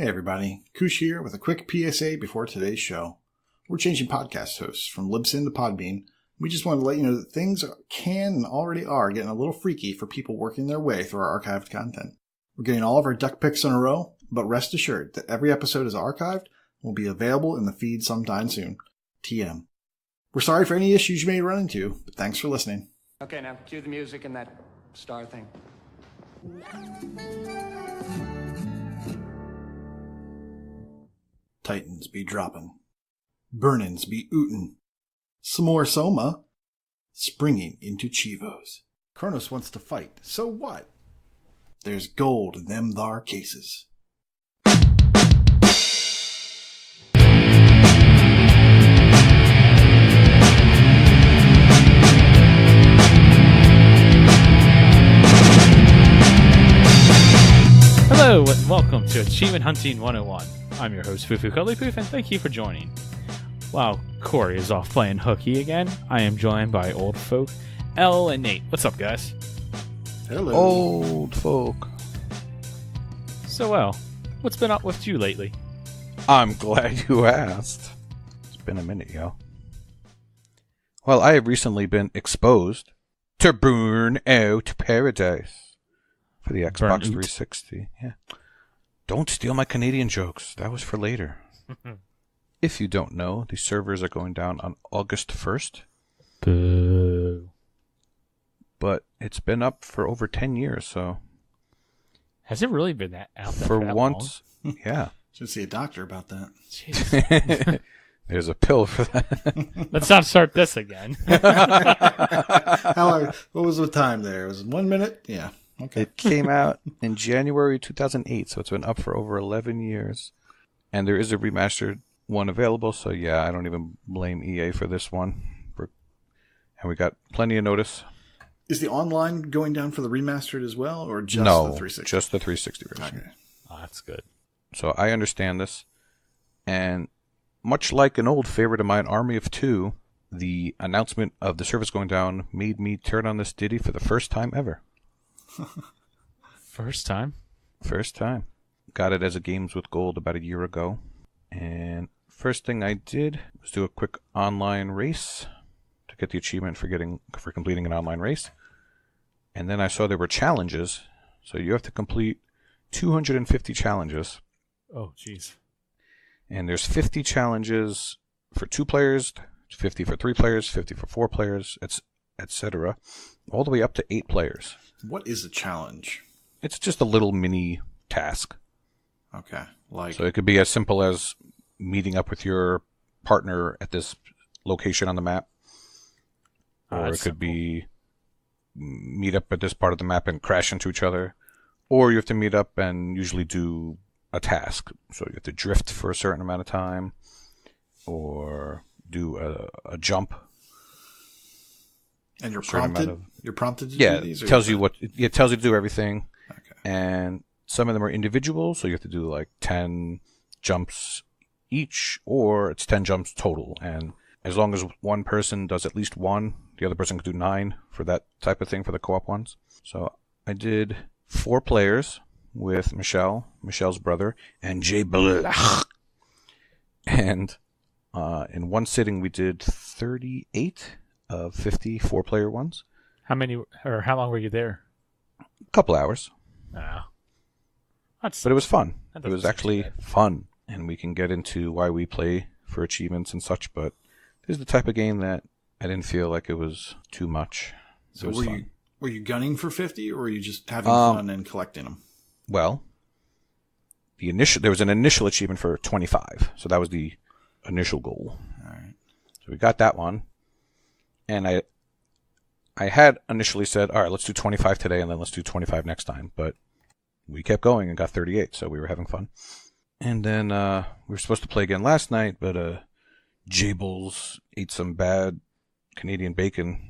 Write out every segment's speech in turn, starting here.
Hey everybody, Kush here with a quick PSA before today's show. We're changing podcast hosts from Libsyn to Podbean. We just wanted to let you know that things can and already are getting a little freaky for people working their way through our archived content. We're getting all of our duck picks in a row, but rest assured that every episode is archived and will be available in the feed sometime soon. TM. We're sorry for any issues you may run into, but thanks for listening. Okay, now cue the music and that star thing. Titans be dropping. Burnin's be ootin'. Some more SOMA. Springing into Xpovos. Kronos wants to fight, so what? There's gold in them thar cases. Hello and welcome to Achievement Hunting 101. I'm your host, Fufu Cuddlypoof, and thank you for joining. While Corey is off playing hooky again, I am joined by old folk, Elle and Nate. What's up, guys? Hello. Old folk. So, what's been up with you lately? I'm glad you asked. It's been a minute, yo. Well, I have recently been exposed to Burnout Paradise for the Xbox 360. Yeah. Don't steal my Canadian jokes. That was for later. If you don't know, the servers are going down on August 1st. Boo. But it's been up for over 10 years, so... Has it really been out there for that once, long? Yeah. Should see a doctor about that. Jeez. There's a pill for that. Let's not start this again. How long? What was the time there? Was it 1 minute? Yeah. Okay. It came out in January 2008, so it's been up for over 11 years. And there is a remastered one available, so yeah, I don't even blame EA for this one. And we got plenty of notice. Is the online going down for the remastered as well, or just No, the 360? just the 360 version. Okay. Oh, that's good. So I understand this. And much like an old favorite of mine, Army of Two, the announcement of the service going down made me turn on this ditty for the first time ever. First time? First time. Got it as a Games with Gold about a year ago. And first thing I did was do a quick online race to get the achievement for completing an online race. And then I saw there were challenges. So you have to complete 250 challenges. Oh, jeez. And there's 50 challenges for 2 players, 50 for 3 players, 50 for 4 players, etc. All the way up to 8 players. What is a challenge? It's just a little mini task. Okay. Like. So it could be as simple as meeting up with your partner at this location on the map. Or it could be meet up at this part of the map and crash into each other. Or you have to meet up and usually do a task. So you have to drift for a certain amount of time. Or do a jump. And you're prompted. You're prompted to do these. It tells you it tells you to do everything. Okay. And some of them are individual, so you have to do like 10 jumps each, or it's 10 jumps total. And as long as one person does at least one, the other person can do 9 for that type of thing for the co-op ones. So I did 4 players with Michelle's brother, and Jay Blach. And in one sitting we did 38 of 50 4-player ones. How long were you there? A couple hours. But it was fun. It was seem actually too bad. fun. And we can get into why we play for achievements and such, but this is the type of game that I didn't feel like it was too much. So were you gunning for 50, or were you just having fun and collecting them? Well, there was an initial achievement for 25, so that was the initial goal. All right. So we got that one. And I had initially said, all right, let's do 25 today and then let's do 25 next time. But we kept going and got 38, so we were having fun. And then we were supposed to play again last night, but Jables ate some bad Canadian bacon,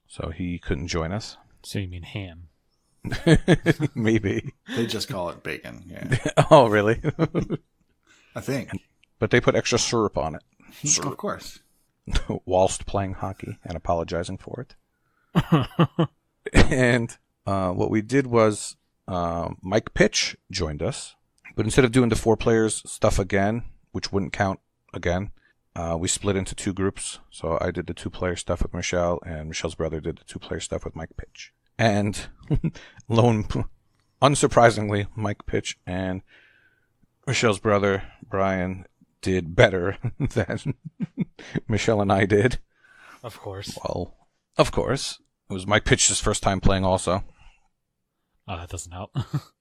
so he couldn't join us. So you mean ham? Maybe. They just call it bacon. Yeah. Oh, really? I think. But they put extra syrup on it. Of course. Whilst playing hockey and apologizing for it. And what we did was Mike Pitch joined us, But instead of doing the 4 players stuff again, which wouldn't count again, we split into 2 groups. So I did the 2-player stuff with Michelle, and Michelle's brother did the 2-player stuff with Mike Pitch. And unsurprisingly, Mike Pitch and Michelle's brother, Brian, did better than Michelle and I did. Of course. Well, of course. It was Mike Pitch's first time playing also. Oh, that doesn't help.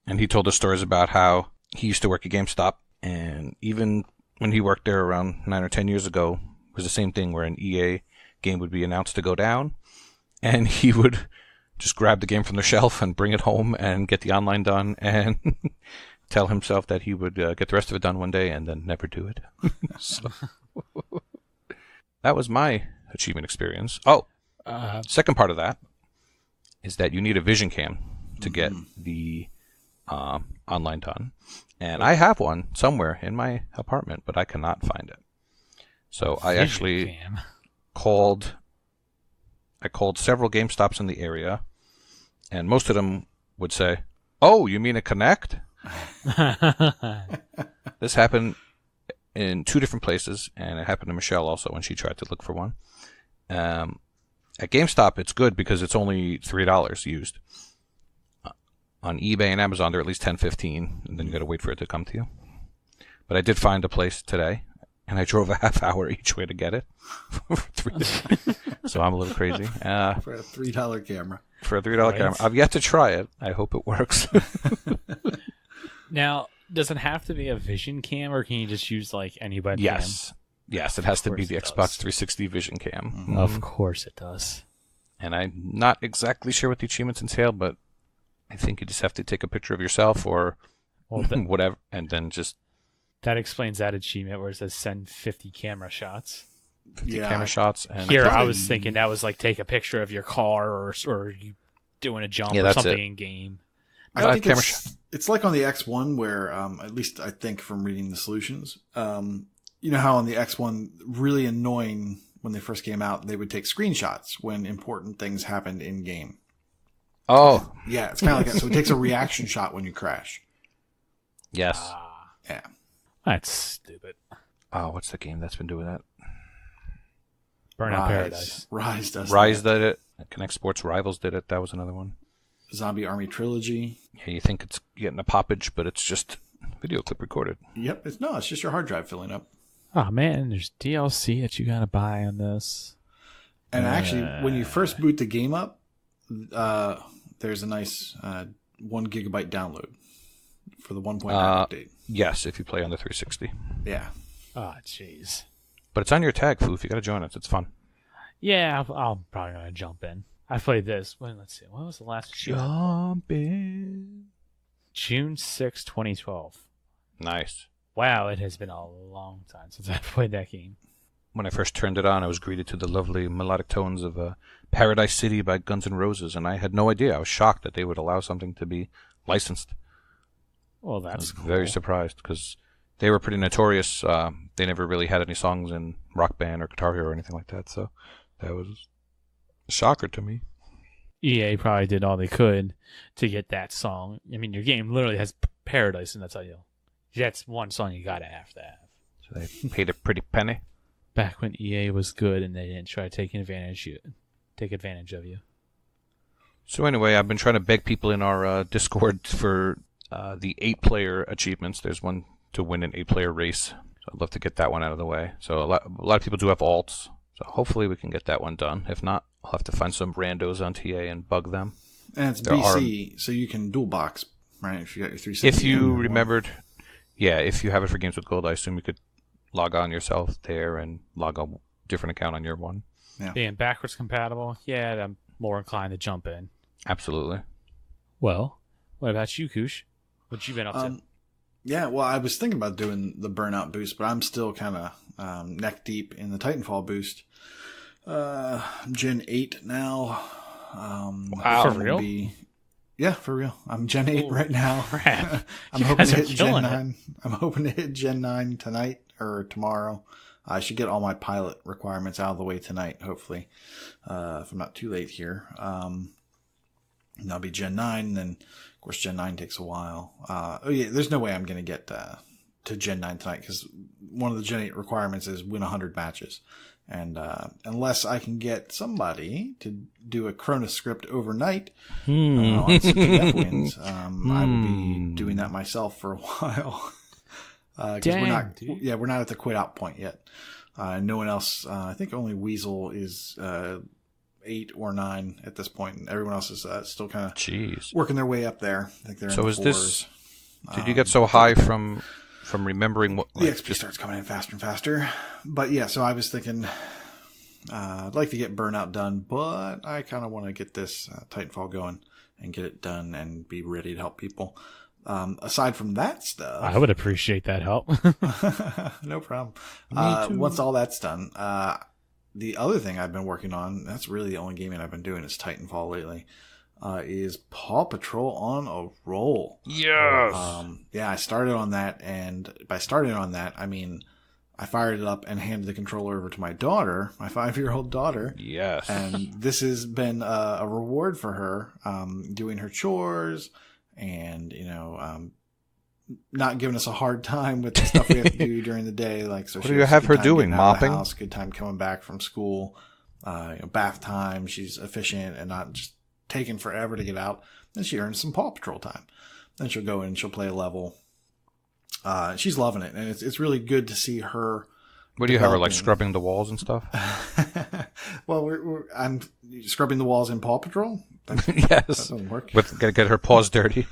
And he told us stories about how he used to work at GameStop, and even when he worked there around 9 or 10 years ago, it was the same thing where an EA game would be announced to go down, and he would just grab the game from the shelf and bring it home and get the online done and tell himself that he would get the rest of it done one day and then never do it. So, that was my achievement experience. Oh, second part of that is that you need a vision cam to get the online done. And I have one somewhere in my apartment, but I cannot find it. So I actually called several GameStops in the area, and most of them would say, "Oh, you mean a Kinect?" This happened in 2 different places, and it happened to Michelle also when she tried to look for one. At GameStop, it's good because it's only $3 used. On eBay and Amazon, they're at least $10-15, and then you got to wait for it to come to you. But I did find a place today, and I drove a half hour each way to get it. So I'm a little crazy. For a $3 camera. For a $3 camera. I've yet to try it. I hope it works. Now, does it have to be a vision cam, or can you just use like any webcam? Yes. Yes, it has to be the Xbox 360 vision cam. Mm-hmm. Of course it does. And I'm not exactly sure what the achievements entail, but I think you just have to take a picture of yourself or whatever, and then just... That explains that achievement where it says send 50 camera shots. 50 camera shots. And here, I was thinking that was like take a picture of your car or you doing a jump or something in game. I think it's like on the X1 where, at least I think from reading the solutions, you know how on the X1, really annoying when they first came out, they would take screenshots when important things happened in game. Oh. Yeah, it's kind of like that. So it takes a reaction shot when you crash. Yes. Yeah. That's stupid. Oh, what's the game that's been doing that? Burnout Paradise. Rise does Rise did it. Connect Sports Rivals did it. That was another one. Zombie Army Trilogy. Yeah, you think it's getting a poppage, but it's just video clip recorded. Yep. It's just your hard drive filling up. Oh, man, there's DLC that you got to buy on this. And actually, when you first boot the game up, there's a nice 1 gigabyte download for the 1.9 update. Yes, if you play on the 360. Yeah. Oh, jeez. But it's on your tag, Foof. You got to join us. It's fun. Yeah, I'm probably going to jump in. I played this. Let's see. When was the last show? Jump in. June 6, 2012. Nice. Wow, it has been a long time since I played that game. When I first turned it on, I was greeted to the lovely melodic tones of Paradise City by Guns N' Roses, and I had no idea. I was shocked that they would allow something to be licensed. Well, that's I was cool. very surprised, because they were pretty notorious. They never really had any songs in Rock Band or Guitar Hero or anything like that, so that was a shocker to me. EA probably did all they could to get that song. I mean, your game literally has Paradise, and that's one song you gotta have to have. So they paid a pretty penny. Back when EA was good and they didn't try to take advantage of you. So anyway, I've been trying to beg people in our Discord for the 8-player achievements. There's one to win an 8-player race. So I'd love to get that one out of the way. So a lot of people do have alts. So hopefully we can get that one done. If not, I'll have to find some randos on TA and bug them. And it's BC, so you can dual box, right? If you got your 360. If you remembered, if you have it for Games with Gold, I assume you could log on yourself there and log a different account on your one. Yeah. Being backwards compatible, I'm more inclined to jump in. Absolutely. Well, what about you, Koosh? What you been up to? Yeah, well, I was thinking about doing the Burnout boost, but I'm still kind of neck deep in the Titanfall boost. Gen 8 now. Wow, for real? Yeah, for real. I'm Gen 8 right now. I'm hoping to hit Gen 9. I'm hoping to hit Gen 9 tonight or tomorrow. I should get all my pilot requirements out of the way tonight, hopefully, if I'm not too late here. And I'll be Gen 9, and then Of course, Gen 9 takes a while. There's no way I'm going to get to Gen 9 tonight because one of the Gen 8 requirements is win 100 matches. And unless I can get somebody to do a Cronus script overnight on CTF wins, I will be doing that myself for a while. We're not at the quit out point yet. No one else. I think only Weasel is 8 or 9 at this point, and everyone else is still kind of working their way up there. I think they're in the 4s. This? Did you get so high from remembering what the XP starts coming in faster and faster? But yeah, so I was thinking I'd like to get Burnout done, but I kind of want to get this Titanfall going and get it done and be ready to help people. Aside from that stuff, I would appreciate that help. No problem. Once all that's done, the other thing I've been working on, that's really the only gaming I've been doing is Titanfall lately, is Paw Patrol on a roll. Yes. I started on that, and by starting on that, I mean I fired it up and handed the controller over to my daughter, my 5-year-old daughter. Yes. And this has been a reward for her, doing her chores and, not giving us a hard time with the stuff we have to do during the day. Like, so what do you have her doing? Mopping? House, good time coming back from school, bath time. She's efficient and not just taking forever to get out. Then she earns some Paw Patrol time. Then she'll go in and she'll play a level. She's loving it, and it's really good to see her. What do you have her like scrubbing the walls and stuff? Well, I'm scrubbing the walls in Paw Patrol. Yes, that doesn't work. Gotta get her paws dirty.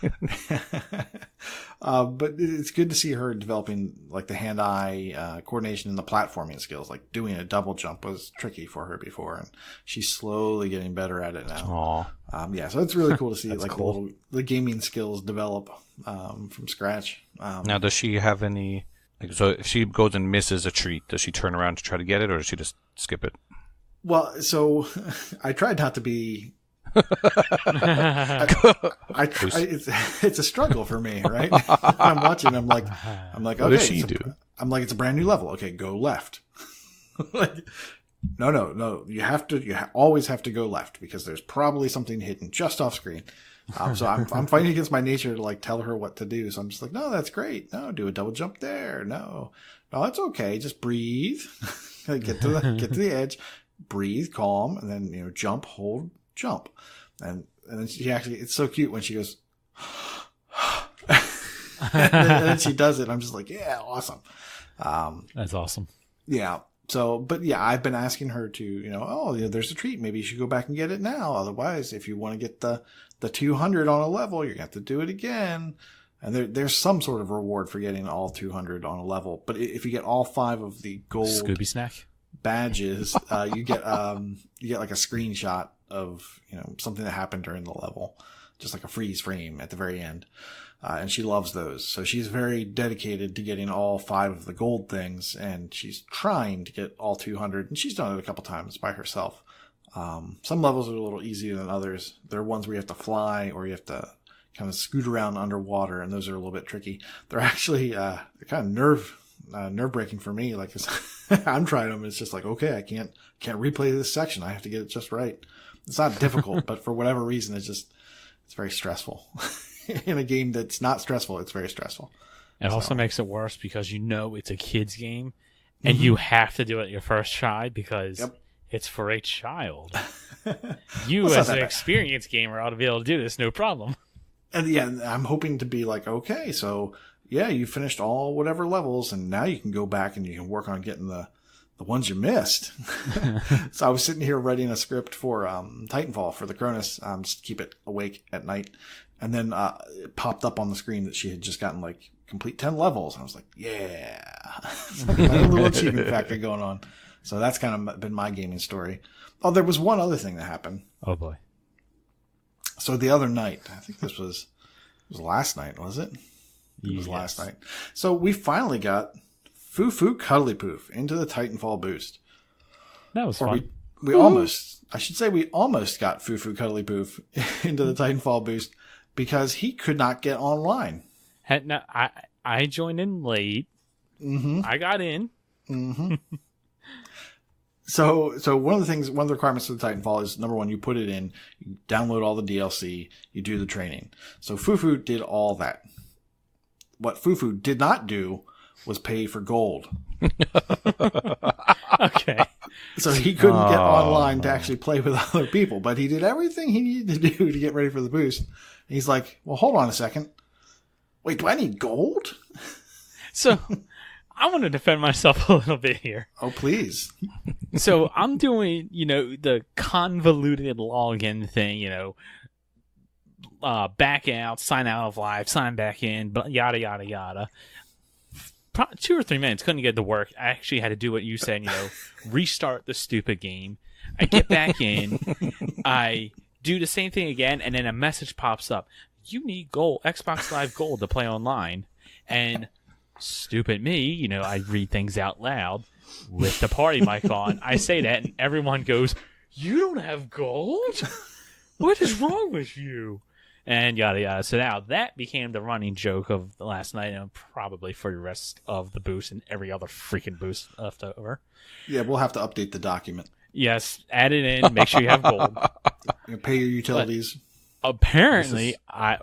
But it's good to see her developing like the hand-eye coordination and the platforming skills. Like doing a double jump was tricky for her before, and she's slowly getting better at it now. Aww. So it's really cool to see like cool. the gaming skills develop from scratch. Now, does she have any? So if she goes and misses a treat, does she turn around to try to get it, or does she just skip it? Well, so I tried not to be. It's a struggle for me, right? I'm watching. I'm like, okay. What does she do? I'm like, it's a brand new level. Okay, go left. Like, no. You always have to go left because there's probably something hidden just off screen. So I'm fighting against my nature to like tell her what to do. So I'm just like, no, that's great. No, do a double jump there. No, that's okay. Just breathe. Get to the edge. Breathe, calm, and then jump, hold, jump, and then she actually, it's so cute when she goes, and then she does it. I'm just like, yeah, awesome. That's awesome. Yeah. So, but yeah, I've been asking her to, there's a treat. Maybe you should go back and get it now. Otherwise, if you want to get the 200 on a level, you're going to have to do it again. And there's some sort of reward for getting all 200 on a level. But if you get all 5 of the gold Scooby snack badges, you get like a screenshot of something that happened during the level, just like a freeze frame at the very end. And she loves those. So she's very dedicated to getting all 5 of the gold things, and she's trying to get all 200, and she's done it a couple times by herself. Some levels are a little easier than others. There are ones where you have to fly or you have to kind of scoot around underwater, and those are a little bit tricky. They're actually they're kind of nerve-breaking for me. Like, I'm trying them, and it's just like, okay, I can't replay this section. I have to get it just right. It's not difficult, but for whatever reason, it's very stressful. In a game that's not stressful, it's very stressful. It also makes it worse because it's a kid's game, and you have to do it your first try because it's for a child. You, as an experienced gamer, ought to be able to do this, no problem. And yeah, I'm hoping to be like, okay, so yeah, you finished all whatever levels, and now you can go back and you can work on getting the ones you missed. So I was sitting here writing a script for Titanfall for the Cronus, just to keep it awake at night. And then it popped up on the screen that she had just gotten like complete 10 levels. And I was like, yeah. Like a little achievement factor going on. So that's kind of been my gaming story. Oh, there was one other thing that happened. Oh boy. So the other night, I think it was last night, was it? It was last night. So we finally got Fufu Cuddly Poof into the Titanfall boost. That was fun. We almost got Fufu Cuddly Poof into the Titanfall boost because he could not get online. No, I joined in late. Mm-hmm. I got in. Mm-hmm. So one of the requirements of the Titanfall is, number one, you put it in, you download all the DLC, you do the training. So Fufu did all that. What Fufu did not do was pay for gold. Okay. So he couldn't get online to actually play with other people, but he did everything he needed to do to get ready for the boost. And he's like, well, hold on a second. Wait, do I need gold? So I want to defend myself a little bit here. Oh, please. So I'm doing, the convoluted login thing, back out, sign out of live, sign back in, yada, yada, yada. 2 or 3 minutes, couldn't get it to work. I actually had to do what you said, restart the stupid game. I get back in, I do the same thing again, and then a message pops up. You need gold, Xbox Live Gold to play online. And stupid me, I read things out loud with the party mic on. I say that, and everyone goes, "You don't have gold? What is wrong with you?" And yada yada. So now that became the running joke of the last night, and probably for the rest of the boost and every other freaking boost left over. Yeah, we'll have to update the document. Yes, add it in. Make sure you have gold. Pay your utilities. But apparently, I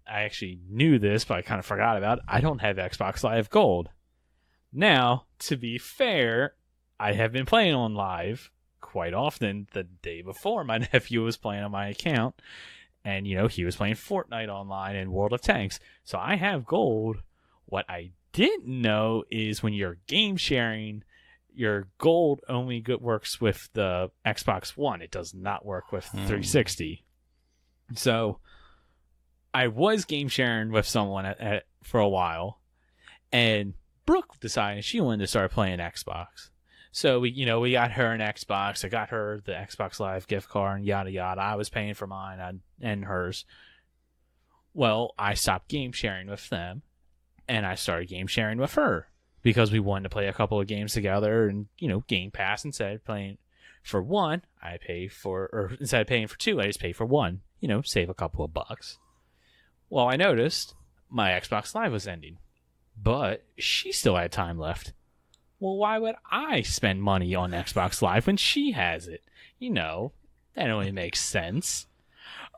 actually knew this, but I kind of forgot about it. I don't have Xbox Live Gold. Now, to be fair, I have been playing on Live quite often. The day before, my nephew was playing on my account. And, he was playing Fortnite online and World of Tanks. So I have gold. What I didn't know is when you're game sharing, your gold only works with the Xbox One. It does not work with 360. So I was game sharing with someone for a while. And Brooke decided she wanted to start playing Xbox. So we got her an Xbox. I got her the Xbox Live gift card and yada yada. I was paying for mine and hers. Well, I stopped game sharing with them, and I started game sharing with her because we wanted to play a couple of games together. And Game Pass, instead of paying for one, instead of paying for two, I just pay for one. Save a couple of bucks. Well, I noticed my Xbox Live was ending, but she still had time left. Well, why would I spend money on Xbox Live when she has it? That only makes sense.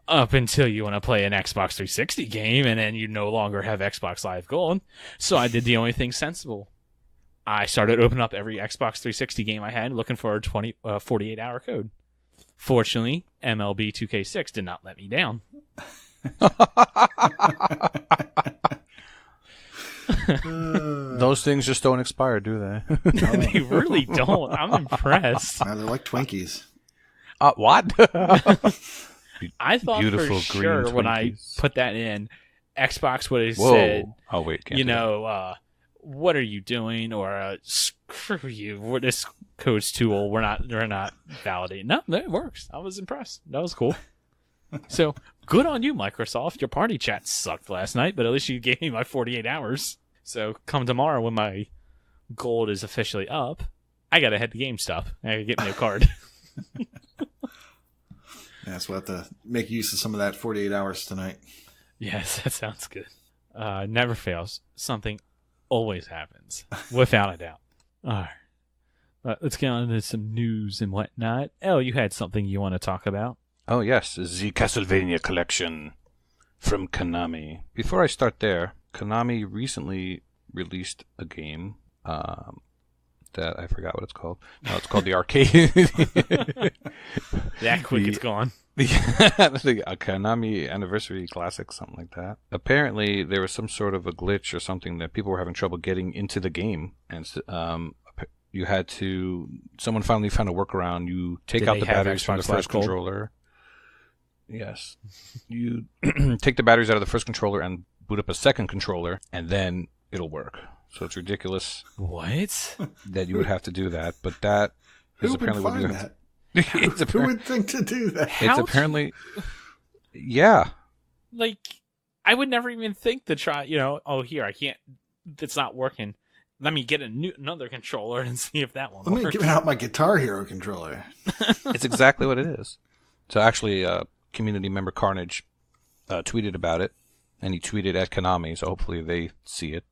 Up until you want to play an Xbox 360 game, and then you no longer have Xbox Live Gold. So I did the only thing sensible. I started opening up every Xbox 360 game I had, looking for a 48-hour code. Fortunately, MLB 2K6 did not let me down. Those things just don't expire, do they? They really don't. I'm impressed. They're like Twinkies. What? I thought Beautiful for green sure when I Twinkies. put that in, Xbox would have Whoa. said, Oh, wait. Can't do that. what are you doing? Or screw you. This code's too old. We're not validating. No, it works. I was impressed. That was cool. So good on you, Microsoft. Your party chat sucked last night, but at least you gave me my 48 hours. So come tomorrow when my gold is officially up, I gotta head to GameStop. I gotta get me a card. Yeah, so we'll have to make use of some of that 48 hours tonight. Yes, that sounds good. Never fails. Something always happens, without a doubt. All right. Let's get on to some news and whatnot. Elle, you had something you want to talk about? Oh, yes, the Castlevania collection from Konami. Before I start there, Konami recently released a game that I forgot what it's called. No, it's called the Arcade. That quick, it's gone. The Konami Anniversary Classic, something like that. Apparently, there was some sort of a glitch or something that people were having trouble getting into the game, and you had to. Someone finally found a workaround. You take out the batteries from the first controller. Yes, you take the batteries out of the first controller and boot up a second controller, and then it'll work. So it's ridiculous. What? That you would have to do that, but that is apparently what you have to. Who would think to do that? It's apparently, yeah. Like, I would never even think to try, here, I can't, it's not working. Let me get another controller and see if that one works. Let me give out my Guitar Hero controller. It's exactly what it is. So actually, community member Carnage tweeted about it, and he tweeted at Konami, so hopefully they see it.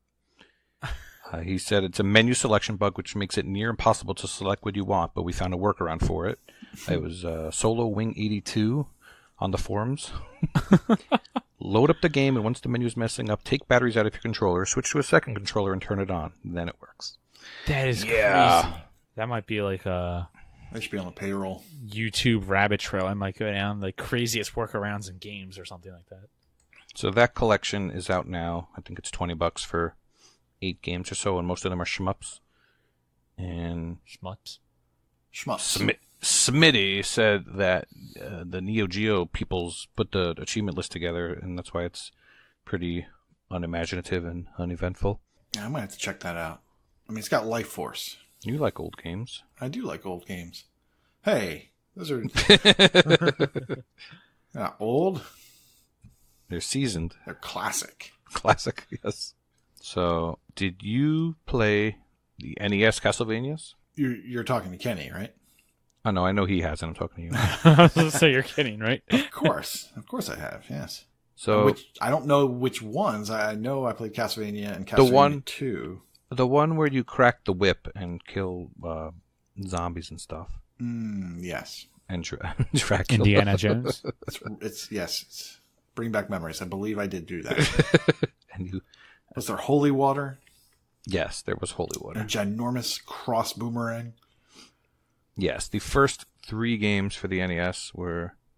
He said it's a menu selection bug which makes it near impossible to select what you want, but we found a workaround for it. It was Solo Wing 82 on the forums. Load up the game, and once the menu is messing up, take batteries out of your controller, switch to a second controller, and turn it on. Then it works. That is crazy. That might be like a... They should be on the payroll. YouTube rabbit trail. I might go down the craziest workarounds in games or something like that. So that collection is out now. I think it's $20 for 8 games or so, and most of them are shmups. And Schmutz. Smitty said that the Neo Geo peoples put the achievement list together, and that's why it's pretty unimaginative and uneventful. Yeah, I might have to check that out. I mean, it's got Life Force. You like old games. I do like old games. Hey, those are not old. They're seasoned. They're classic. Classic, yes. So, did you play the NES Castlevanias? You're talking to Kenny, right? Oh, no, I know he has, and I'm talking to you. I was going to say, you're kidding, right? Of course I have. Yes. So I don't know which ones. I know I played Castlevania and Castlevania 2. The one where you crack the whip and kill zombies and stuff. Yes. And Dracula. Indiana Jones. It's bring back memories. I believe I did do that. And was there holy water? Yes, there was holy water. A ginormous cross boomerang. Yes, the first 3 games for the NES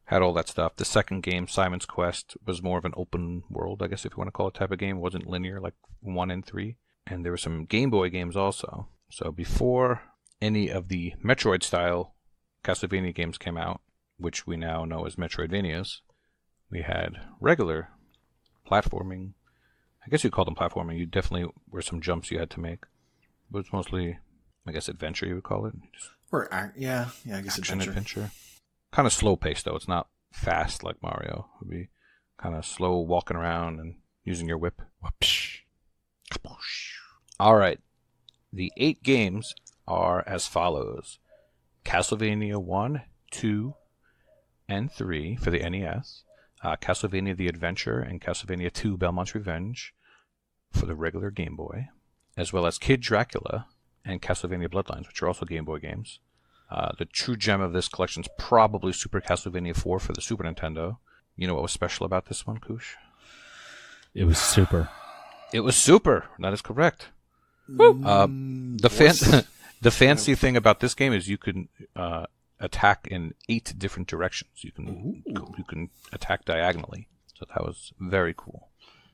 had all that stuff. The second game, Simon's Quest, was more of an open world, I guess if you want to call it, type of game. It wasn't linear like 1 and 3. And there were some Game Boy games also. So before any of the Metroid-style Castlevania games came out, which we now know as Metroidvanias, we had regular platforming. I guess you'd call them platforming. You definitely were some jumps you had to make. But it was mostly, I guess, adventure you would call it. I guess adventure. Kind of slow paced though. It's not fast like Mario. It would be kind of slow walking around and using your whip. Whoopsh. All right. The 8 games are as follows: Castlevania 1, 2, and 3 for the NES, Castlevania the Adventure and Castlevania 2 Belmont's Revenge for the regular Game Boy, as well as Kid Dracula and Castlevania Bloodlines, which are also Game Boy games. The true gem of this collection is probably Super Castlevania 4 for the Super Nintendo. You know what was special about this one, Koosh? It was super. It was super. That is correct. The fancy thing about this game is you can attack in 8 different directions. You can attack diagonally. So that was very cool.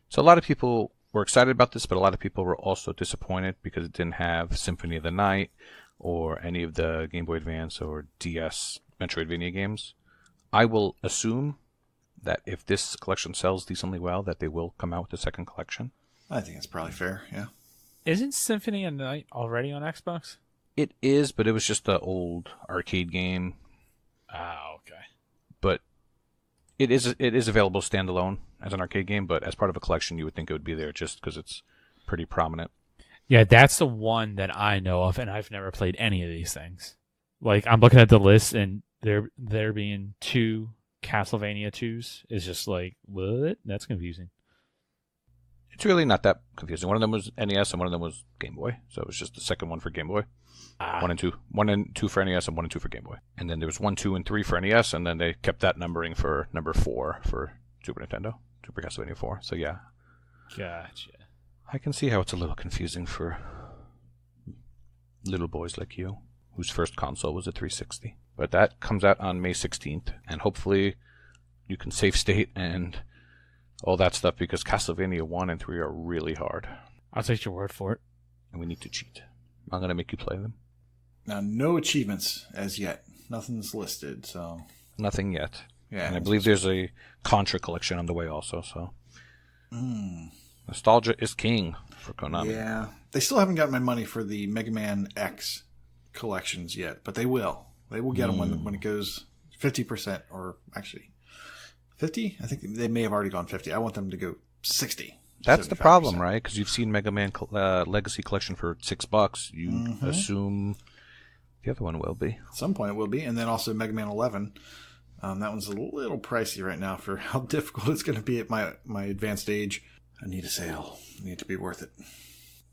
So a lot of people were excited about this, but a lot of people were also disappointed because it didn't have Symphony of the Night or any of the Game Boy Advance or DS Metroidvania games. I will assume that if this collection sells decently well, that they will come out with a second collection. I think it's probably fair, yeah. Isn't Symphony of the Night already on Xbox? It is, but it was just an old arcade game. Ah, okay. But it is available standalone as an arcade game, but as part of a collection, you would think it would be there just because it's pretty prominent. Yeah, that's the one that I know of, and I've never played any of these things. Like, I'm looking at the list, and there being 2 Castlevania 2s is just like, what? That's confusing. It's really not that confusing. One of them was NES, and one of them was Game Boy. So it was just the second one for Game Boy. 1 and 2. 1 and 2 for NES, and 1 and 2 for Game Boy. And then there was 1, 2, and 3 for NES, and then they kept that numbering for number 4 for Super Nintendo. Super Castlevania 4. So yeah. Gotcha. I can see how it's a little confusing for little boys like you, whose first console was a 360. But that comes out on May 16th, and hopefully you can save state and all that stuff, because Castlevania 1 and 3 are really hard. I'll take your word for it. And we need to cheat. I'm going to make you play them. Now, no achievements as yet. Nothing's listed, so... Nothing yet. Yeah. And I believe there's a Contra collection on the way also, so... Nostalgia is king for Konami. Yeah. They still haven't gotten my money for the Mega Man X collections yet, but they will. They will get them when it goes 50%, or actually 50? I think they may have already gone 50. I want them to go 60. That's the problem, right? Because you've seen Mega Man Legacy Collection for $6. You assume the other one will be. At some point it will be. And then also Mega Man 11. That one's a little pricey right now for how difficult it's going to be at my advanced age. I need a sale. I need it to be worth it.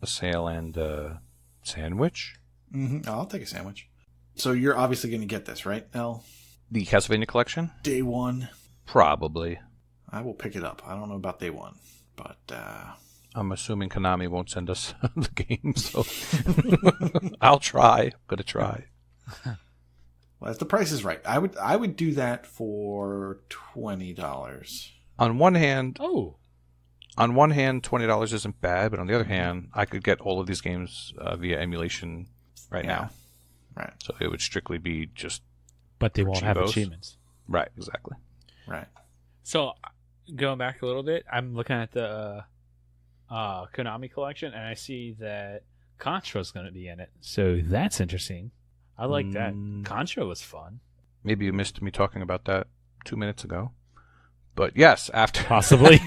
a sale and a sandwich. Mm-hmm. I'll take a sandwich. So you're obviously going to get this, right, El? The Castlevania collection? Day one. Probably. I will pick it up. I don't know about day one, but I'm assuming Konami won't send us the game, so I'll try. I'm gonna try. Well, if the price is right, I would do that for $20. On one hand, Oh. $20 isn't bad, but on the other hand, I could get all of these games via emulation right now. Right. So it would strictly be just. But they won't have Xpovos. achievements. Right. Exactly. Right. So, going back a little bit, I'm looking at the Konami collection, and I see that Contra's going to be in it. So that's interesting. I like that. Contra was fun. Maybe you missed me talking about that 2 minutes ago. But yes, after Possibly.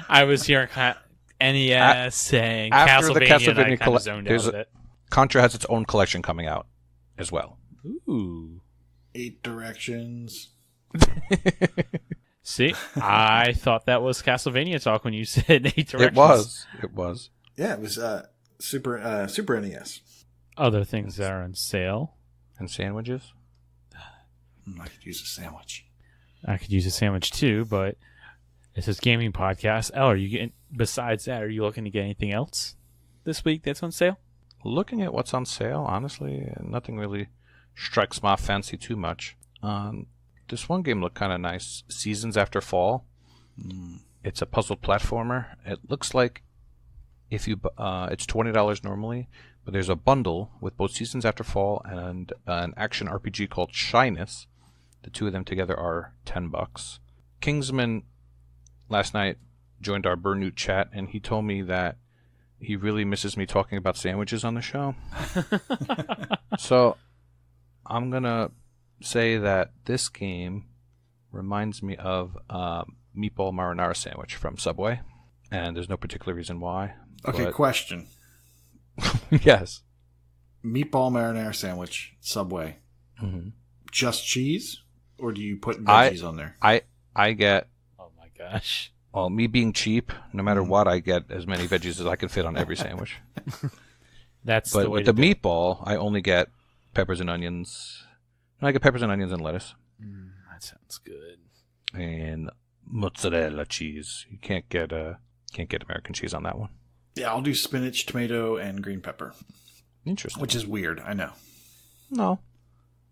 I was hearing NES saying after the Castlevania, and I Castlevania kind of zoned out of it. Contra has its own collection coming out as well. Ooh. 8 Directions. See, I thought that was Castlevania talk when you said 8 directions. It was. Yeah, it was Super NES. Other things that are on sale. And sandwiches. I could use a sandwich. I could use a sandwich too, but this is gaming podcast. Elle, are you getting? Besides that, are you looking to get anything else this week that's on sale? Looking at what's on sale, honestly, nothing really strikes my fancy too much. This one game looked kind of nice. Seasons After Fall. It's a puzzle platformer. It looks like if you it's $20 normally, but there's a bundle with both Seasons After Fall and an action RPG called Shyness. The two of them together are $10. Kingsman last night joined our Burnout chat, and he told me that he really misses me talking about sandwiches on the show. So I'm gonna say that this game reminds me of meatball marinara sandwich from Subway, and there's no particular reason why. Okay, question. Yes. Meatball marinara sandwich, Subway. Mm-hmm. Just cheese? Or do you put veggies on there? I get, Oh my gosh. well, me being cheap, no matter what, I get as many veggies as I can fit on every sandwich. That's But the way with to the do it. meatball, I only get peppers and onions. I get peppers and onions and lettuce. That sounds good. And mozzarella cheese. You can't get American cheese on that one. Yeah, I'll do spinach, tomato, and green pepper. Interesting. Which is weird, I know. No.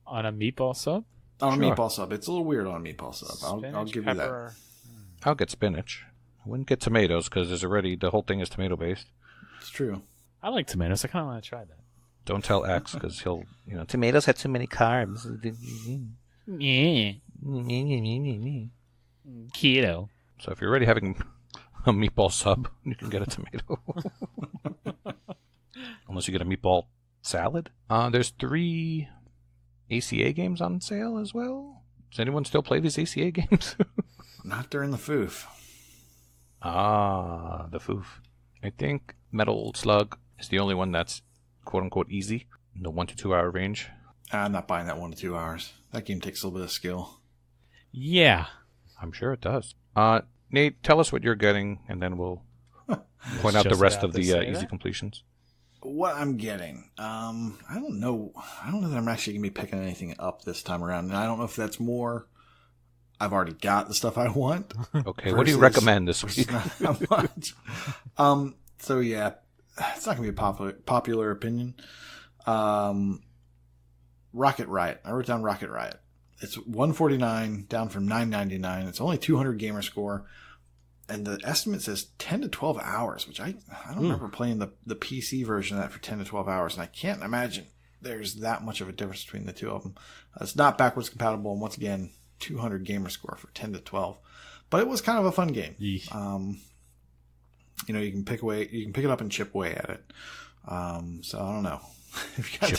On a meatball sub? On Sure. a meatball sub. It's a little weird on a meatball sub. I'll Spinach, give you that. pepper. I'll get spinach. I wouldn't get tomatoes because the whole thing is tomato based. It's true. I like tomatoes. I kind of want to try that. Don't tell X because he'll, tomatoes have too many carbs. Yeah. Keto. So if you're already having a meatball sub, you can get a tomato. Unless you get a meatball salad. There's 3 ACA games on sale as well. Does anyone still play these ACA games? Not during the foof. The foof. I think Metal Slug is the only one that's quote-unquote easy in the 1 to 2 hour range. I'm not buying that 1 to 2 hours. That game takes a little bit of skill. Yeah. I'm sure it does. Nate, tell us what you're getting, and then we'll point out the just rest about of to the say easy that. What completions. I'm getting, I don't know. I don't know that I'm actually gonna be picking anything up this time around, and I don't know if that's more. I've already got the stuff I want. Okay, what do you versus- recommend this versus week? not how much. So yeah, it's not gonna be a popular opinion. Rocket Riot. I wrote down Rocket Riot. It's $149 down from $9.99. It's only 200 gamer score. And the estimate says 10 to 12 hours, which I don't remember playing the PC version of that for 10 to 12 hours. And I can't imagine there's that much of a difference between the two of them. It's not backwards compatible. And once again, 200 gamer score for 10 to 12. But it was kind of a fun game. Yeesh. You can pick it up and chip away at it. So I don't know. If you got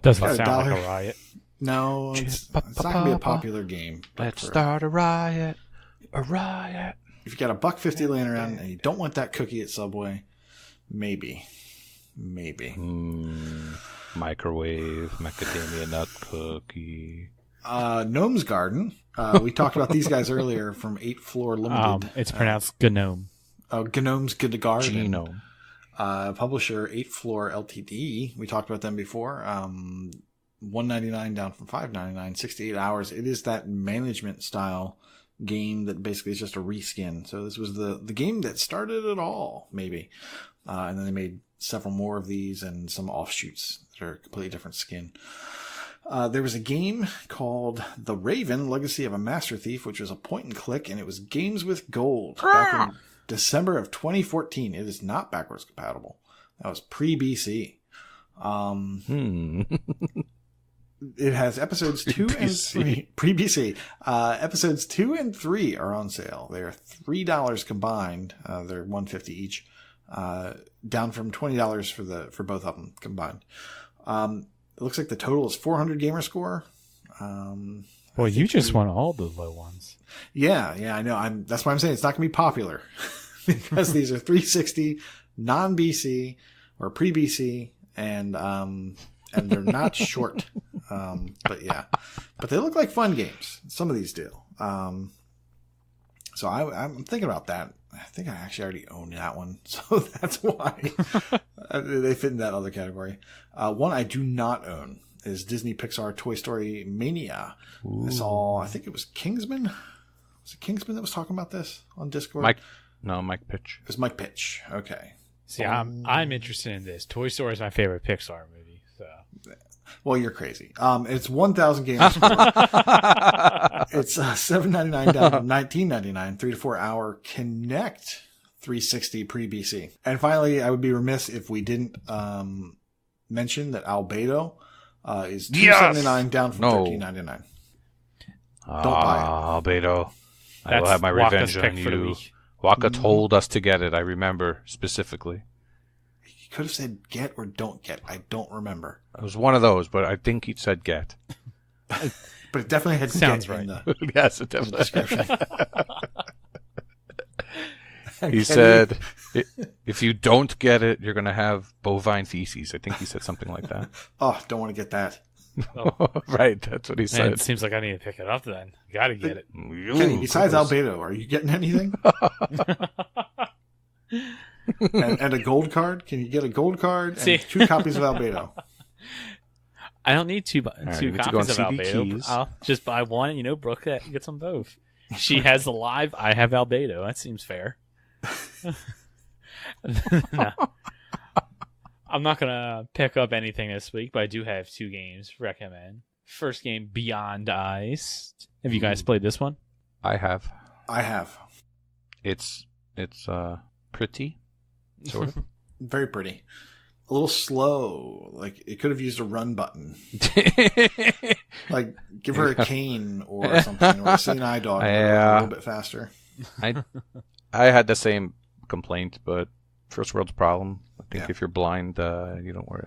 Doesn't Got a sound like dollar. a riot. No, it's not going to be a popular game. But Let's start a riot. A riot. If you got $1.50 laying around and you don't want that cookie at Subway, maybe. Microwave, macadamia nut cookie. Gnome's Garden. We talked about these guys earlier from 8th Floor Limited. It's pronounced Gnome. Gnome's Good to Guard. Genome. Publisher 8th Floor Ltd. We talked about them before. $1.99 down from $5.99, 68 hours. It is that management style game that basically is just a reskin. So this was the game that started it all, maybe. And then they made several more of these and some offshoots that are a completely different skin. There was a game called The Raven, Legacy of a Master Thief, which was a point and click, and it was Games with Gold back in December of 2014. It is not backwards compatible. That was pre-BC. It has episodes 2 and 3. Pre-BC. Episodes 2 and 3 are on sale. They are $3 combined. They're $1.50 each. Down from $20 for both of them combined. It looks like the total is 400 gamer score. Well, you just want all the low ones. Yeah, I know. That's why I'm saying it's not going to be popular because these are 360, non-BC or pre-BC, and they're not short. But they look like fun games. Some of these do. So I'm thinking about that. I think I actually already own that one, so that's why they fit in that other category. One I do not own is Disney Pixar Toy Story Mania. I think it was Kingsman. Was it Kingsman that was talking about this on Discord? Mike Pitch. It was Mike Pitch. Okay. See, I'm interested in this. Toy Story is my favorite Pixar movie. So. Well, you're crazy. It's 1,000 games. It's $7.99 down to $19.99. 3 to 4 hour Connect 360 pre-BC. And finally, I would be remiss if we didn't mention that Albedo is $2.79 down from $13.99. Don't buy it. Albedo. I will That's have my Waka's revenge on pick for the you. week. Waka told us to get it. I remember specifically. He could have said get or don't get. I don't remember. It was one of those, but I think he said get. But it definitely had Sounds get right. in the Yes, it definitely. description. He said, if you don't get it, you're going to have bovine feces. I think he said something like that. Oh, don't want to get that. Right, that's what he Man, said. it seems like I need to pick it up then. Gotta get it. Kenny, besides Albedo, are you getting anything? and a gold card? Can you get a gold card and 2 copies of Albedo? I don't need two you need to go on copies of CD Albedo. keys. I'll just buy one and, Brooke gets them both. She has the live, I have Albedo. That seems fair. No. I'm not going to pick up anything this week, but I do have 2 games to recommend. First game, Beyond Ice. Have you guys played this one? I have. Mm-hmm. It's pretty, sort of. Very pretty. A little slow. Like, it could have used a run button. Like, give her a cane or something, or a seeing eye dog a little bit faster. I had the same complaint, but first world's problem. I think if you're blind, you don't worry.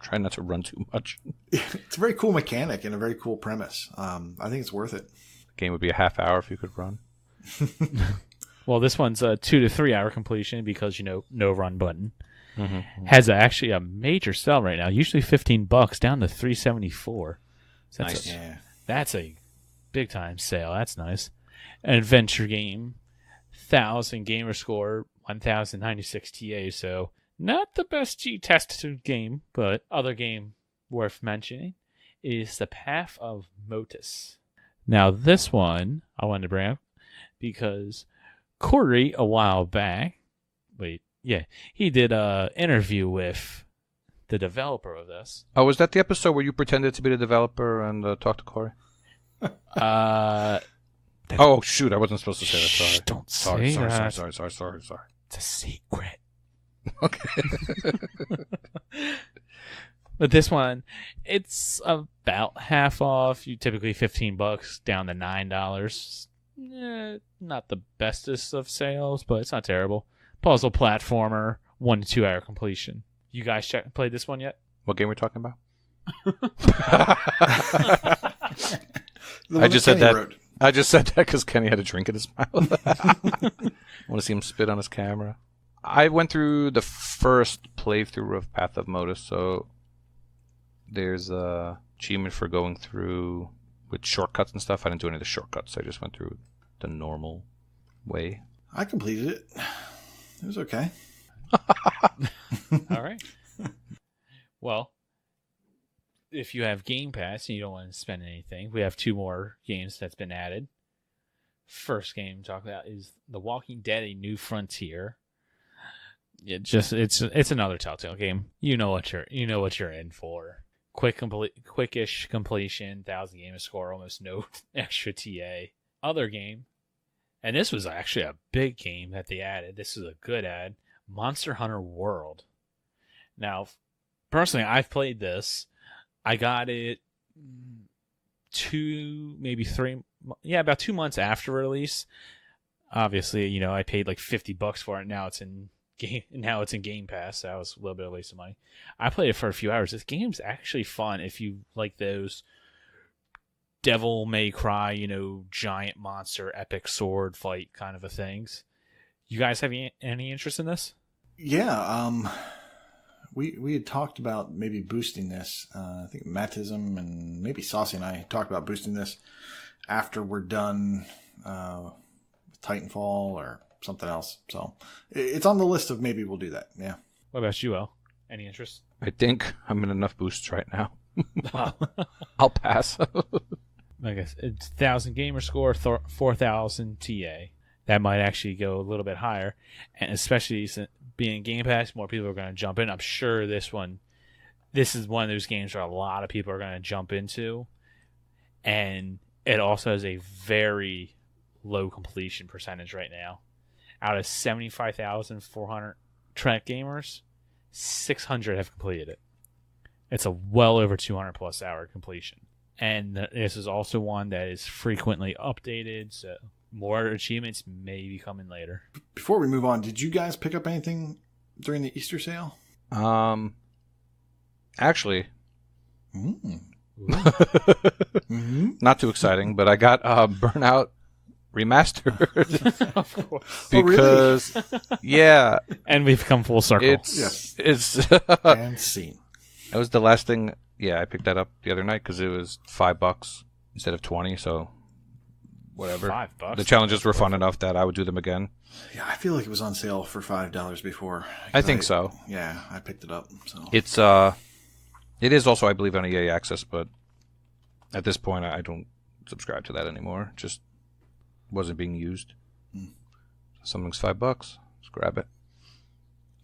Try not to run too much. It's a very cool mechanic and a very cool premise. I think it's worth it. The game would be a half hour if you could run. Well, this one's a 2 to 3 hour completion because, no run button. Mm-hmm. Has actually a major sell right now. Usually $15 down to $3.74. So Nice. That's a big time sale. That's nice. An adventure game, 1,000 gamer score, 1,096 TA. So not the best G-tested game, but other game worth mentioning is The Path of Motus. Now this one I wanted to bring up because Corey a while back, he did an interview with the developer of this. Oh, was that the episode where you pretended to be the developer and talked to Corey? Oh, shoot, I wasn't supposed to say that. Sorry. Don't say that. Sorry. It's a secret. Okay. But this one, it's about half off. You typically $15 down to $9. Not the bestest of sales, but it's not terrible. Puzzle platformer, 1 to 2 hour completion. You guys played this one yet? What game are we talking about? I just said that because Kenny had a drink in his mouth. I want to see him spit on his camera. I went through the first playthrough of Path of Motus, so there's a achievement for going through with shortcuts and stuff. I didn't do any of the shortcuts. I just went through the normal way. I completed it. It was okay. All right. Well, if you have Game Pass and you don't want to spend anything, we have 2 more games that's been added. First game to talk about is The Walking Dead: A New Frontier. It's another Telltale game. You know what you're in for. Quickish completion, 1,000 gamer score, almost no extra TA. Other game, and this was actually a big game that they added. This is a good ad. Monster Hunter World. Now, personally, I've played this. I got it about 2 months after release. Obviously, I paid like $50 for it. Now it's in Game Pass. So that was a little bit of a waste of money. I played it for a few hours. This game's actually fun if you like those Devil May Cry, giant monster epic sword fight kind of a things. You guys have any interest in this? Yeah, we had talked about maybe boosting this. I think Matism and maybe Saucy and I talked about boosting this after we're done with Titanfall or something else. So it's on the list of maybe we'll do that. Yeah. What about you, El? Any interest? I think I'm in enough boosts right now. Wow. I'll pass. I guess it's 1,000 gamer score, 4,000 TA. That might actually go a little bit higher, and especially being Game Pass, more people are going to jump in. I'm sure this is one of those games where a lot of people are going to jump into, and it also has a very low completion percentage right now. Out of 75,400 Trek gamers, 600 have completed it. It's a well over 200 plus hour completion, and this is also one that is frequently updated, so more achievements may be coming later. Before we move on, did you guys pick up anything during the Easter sale? Actually, not too exciting, but I got Burnout Remastered. Of course. Because, yeah. And we've come full circle. Yes. It's And scene. That was the last thing. Yeah, I picked that up the other night because it was $5 instead of 20, so whatever. $5. The challenges were fun enough that I would do them again. Yeah, I feel like it was on sale for $5 before. I think so. Yeah, I picked it up. So it is also, I believe, on EA Access, but at this point, I don't subscribe to that anymore. Just wasn't being used. Something's $5. Let's grab it.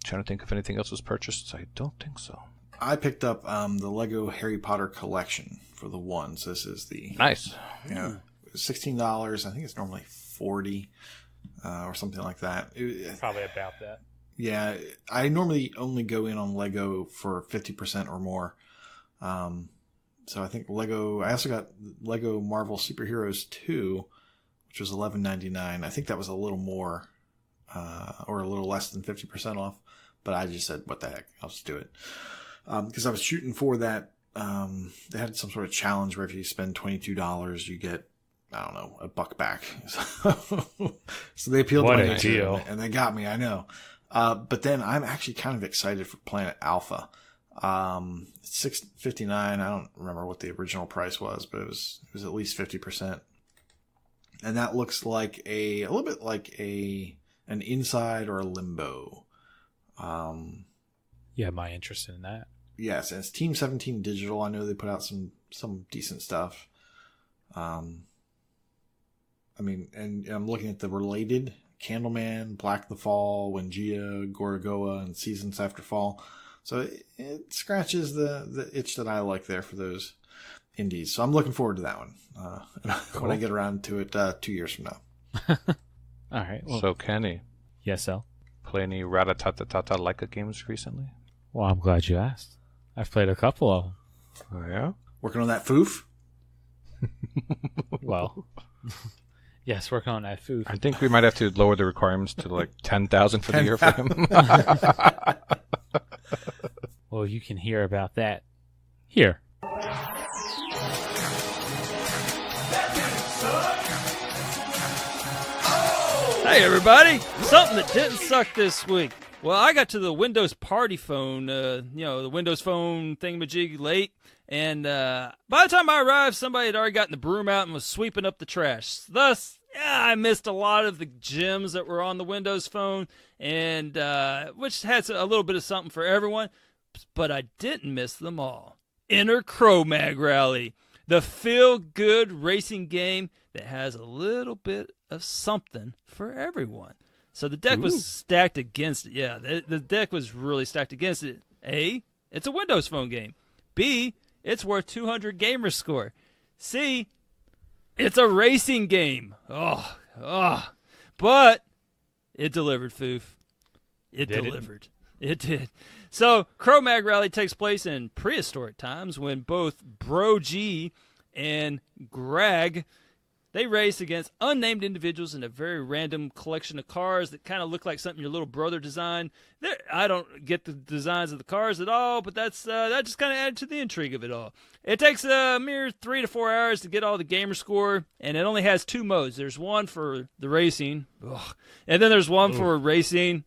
Trying to think if anything else was purchased. I don't think so. I picked up the Lego Harry Potter collection for the ones. This is the Nice. $16. I think it's normally $40 or something like that. Probably about that. Yeah, I normally only go in on Lego for 50% or more. So I think Lego. I also got Lego Marvel Superheroes 2, which was $11.99. I think that was a little more, or a little less than 50% off. But I just said, what the heck? I'll just do it. Because I was shooting for that. They had some sort of challenge where if you spend $22, you get, I don't know, $1 back. So they appealed what to my a deal. and they got me, I know. But then I'm actually kind of excited for Planet Alpha. $6.59. I don't remember what the original price was, but it was at least 50%. And that looks like a little bit like an Inside or a Limbo. Yeah, my interest in that. Yes, and it's Team 17 Digital. I know they put out some decent stuff. I mean, and I'm looking at the related Candleman, Black the Fall, Wengia, Gorogoa, and Seasons After Fall. So it scratches the itch that I like there for those indies. So I'm looking forward to that one Cool. when I get around to it 2 years from now. All right. Well, So, Kenny, yes, El. play any Ratatatata Leica games recently? Well, I'm glad you asked. I've played a couple of them. Oh, yeah? Working on that foof? Well, yes, working on that food. I think we might have to lower the requirements to like 10,000 for the year for him. Well, you can hear about that here. Hey everybody! Something that didn't suck this week. Well, I got to the Windows Party Phone, the Windows Phone thingamajig late, and by the time I arrived, somebody had already gotten the broom out and was sweeping up the trash. Thus, yeah, I missed a lot of the gems that were on the Windows Phone, and which has a little bit of something for everyone, but I didn't miss them all. Enter Cro-Mag Rally, the feel-good racing game that has a little bit of something for everyone. So the deck was stacked against it. Yeah, the deck was really stacked against it. A, it's a Windows Phone game. B, it's worth 200 gamer score. C, it's a racing game. But it delivered, Foof. It delivered. It did. So Cro-Mag Rally takes place in prehistoric times when both Bro G and Greg, they race against unnamed individuals in a very random collection of cars that kind of look like something your little brother designed. I don't get the designs of the cars at all, but that just kind of added to the intrigue of it all. It takes a mere 3 to 4 hours to get all the gamer score, and it only has 2 modes. There's one for the racing, and then there's one for racing,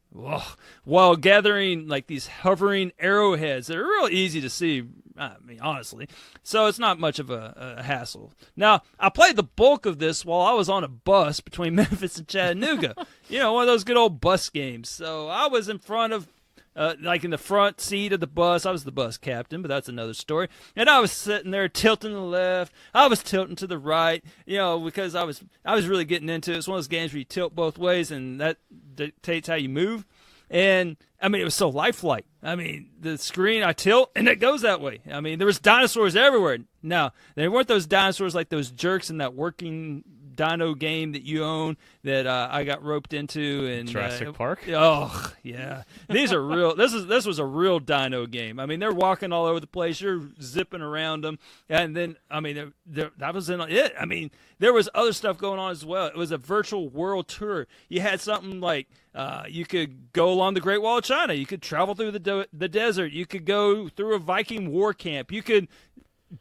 while gathering like these hovering arrowheads that are real easy to see. I mean, honestly. So it's not much of a hassle. Now, I played the bulk of this while I was on a bus between Memphis and Chattanooga. One of those good old bus games. So I was in front of, in the front seat of the bus. I was the bus captain, but that's another story. And I was sitting there tilting to the left. I was tilting to the right, because I was really getting into it. It's one of those games where you tilt both ways, and that dictates how you move. And, I mean, it was so lifelike. I mean, the screen, I tilt, and it goes that way. I mean, there was dinosaurs everywhere. Now, they weren't those dinosaurs like those jerks in that working dino game that you own that I got roped into. And Jurassic Park? Oh, yeah. These are real. This was a real dino game. I mean, they're walking all over the place. You're zipping around them. And then, I mean, that was it. I mean, there was other stuff going on as well. It was a virtual world tour. You had something like you could go along the Great Wall of China. You could travel through the desert. You could go through a Viking war camp. You could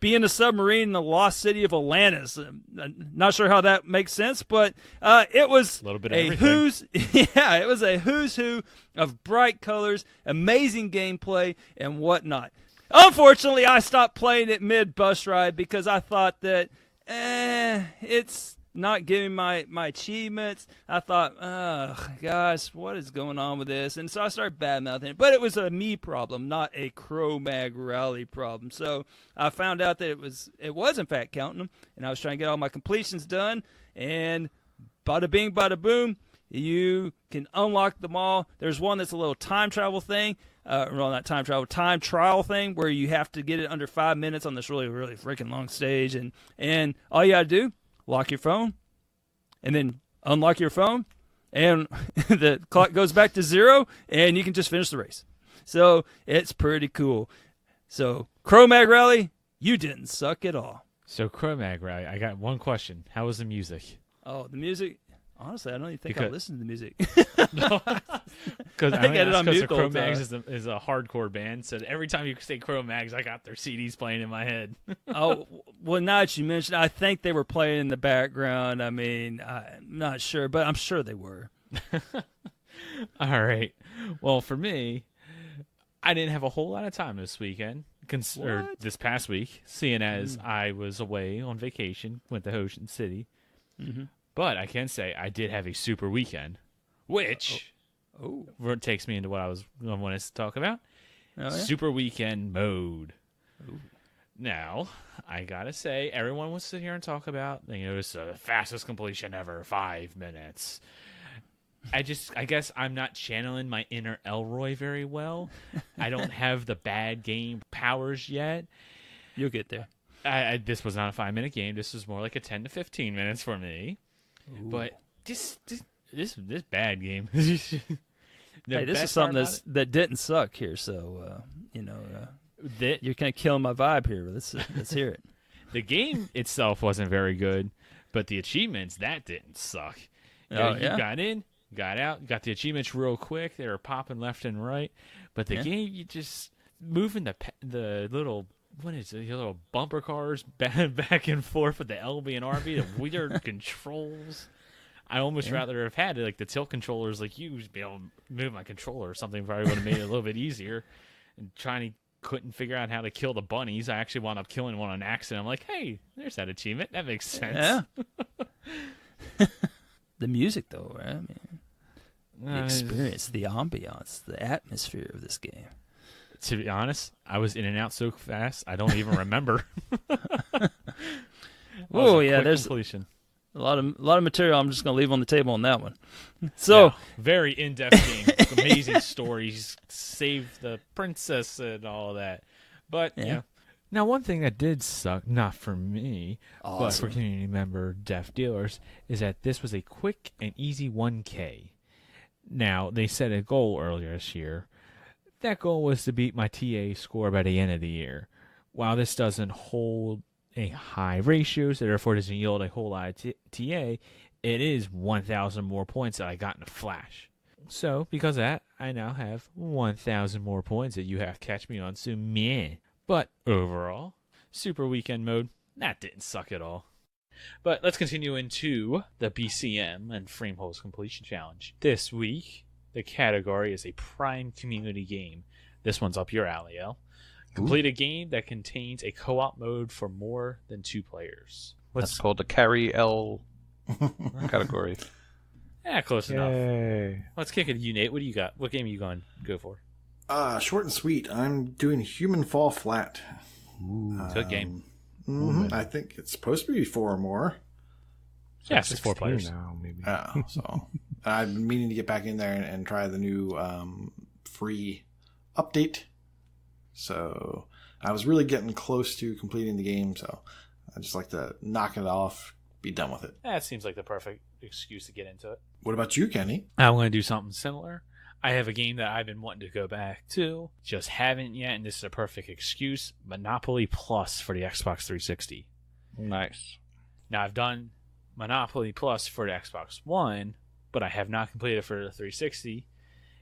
be in a submarine in the lost city of Atlantis. Not sure how that makes sense, but it was a little bit of everything. It was a who's who of bright colors, amazing gameplay, and whatnot. Unfortunately, I stopped playing it mid-bus ride because I thought that it's not giving my achievements. I thought, oh, gosh, what is going on with this? And so I started bad-mouthing it. But it was a me problem, not a Cro-Mag Rally problem. So I found out that it was in fact counting them, and I was trying to get all my completions done. And bada bing, bada boom, you can unlock them all. There's one that's a little time travel thing. Not time travel, time trial thing where you have to get it under 5 minutes on this really, really freaking long stage. And all you got to do, lock your phone, and then unlock your phone, and the clock goes back to 0, and you can just finish the race. So it's pretty cool. So Cro-Mag Rally, you didn't suck at all. So Cro-Mag Rally, I got one question. How was the music? Oh, the music. Honestly, I don't even think I listened to the music. Because I get it on mute. Cro-Mags is a hardcore band, so every time you say Cro-Mags, I got their CDs playing in my head. Oh, well, now that you mentioned, I think they were playing in the background. I mean, I'm not sure, but I'm sure they were. All right. Well, for me, I didn't have a whole lot of time this weekend, or this past week, seeing as I was away on vacation, went to Ocean City. Mm-hmm. But I can say I did have a super weekend, which takes me into what I wanted to talk about. Oh, yeah? Super weekend mode. Ooh. Now, I gotta say, everyone wants to sit here and talk about, it's the fastest completion ever, 5 minutes. I guess I'm not channeling my inner Elroy very well. I don't have the bad game powers yet. You'll get there. This was not a 5-minute game. This was more like a 10 to 15 minutes for me. Ooh. But this bad game. Hey, this is something that didn't suck here, so you're kind of killing my vibe here. Let's hear it. The game itself wasn't very good, but the achievements that didn't suck. You got in, got out, got the achievements real quick. They were popping left and right, but the game, you just moving the little. What is it? Your little bumper cars back and forth with the LB and RB, the weird controls. I almost rather have had the tilt controllers like you to be able to move my controller or something. Probably would have made it a little bit easier. And couldn't figure out how to kill the bunnies. I actually wound up killing one on accident. I'm like, hey, there's that achievement. That makes sense. Yeah. the music, though, right? I mean, the experience, the ambiance, the atmosphere of this game. To be honest, I was in and out so fast, I don't even remember. Oh yeah, there's completion. a lot of material I'm just gonna leave on the table on that one. So yeah, very in-depth game, amazing stories, save the princess and all that. But yeah. Now, one thing that did suck, not for me, but for community member deaf dealers, is that this was a quick and easy 1K. Now, they set a goal earlier this year. That goal was to beat my TA score by the end of the year. While this doesn't hold a high ratio, so therefore doesn't yield a whole lot of TA, it is 1,000 more points that I got in a flash. So, because of that, I now have 1,000 more points that you have to catch me on, so meh. But overall, Super Weekend mode, that didn't suck at all. But let's continue into the BCM and Frame Holes Completion Challenge. This week, the category is a Prime Community game. This one's up your alley, El. Complete a game that contains a co-op mode for more than 2 players. That's called the Carry L category. Yeah, close Yay. enough. Let's kick it to you, Nate. What do you got? What game are you going to go for? Short and sweet. I'm doing Human Fall Flat. Ooh, good game. I think it's supposed to be 4 or more. Yes, it's 4 players. Now, maybe. So I've been meaning to get back in there and try the new free update. So I was really getting close to completing the game, so I just like to knock it off, be done with it. That seems like the perfect excuse to get into it. What about you, Kenny? I'm going to do something similar. I have a game that I've been wanting to go back to, just haven't yet, and this is a perfect excuse. Monopoly Plus for the Xbox 360. Nice. Now, I've done Monopoly Plus for the Xbox One, but I have not completed it for the 360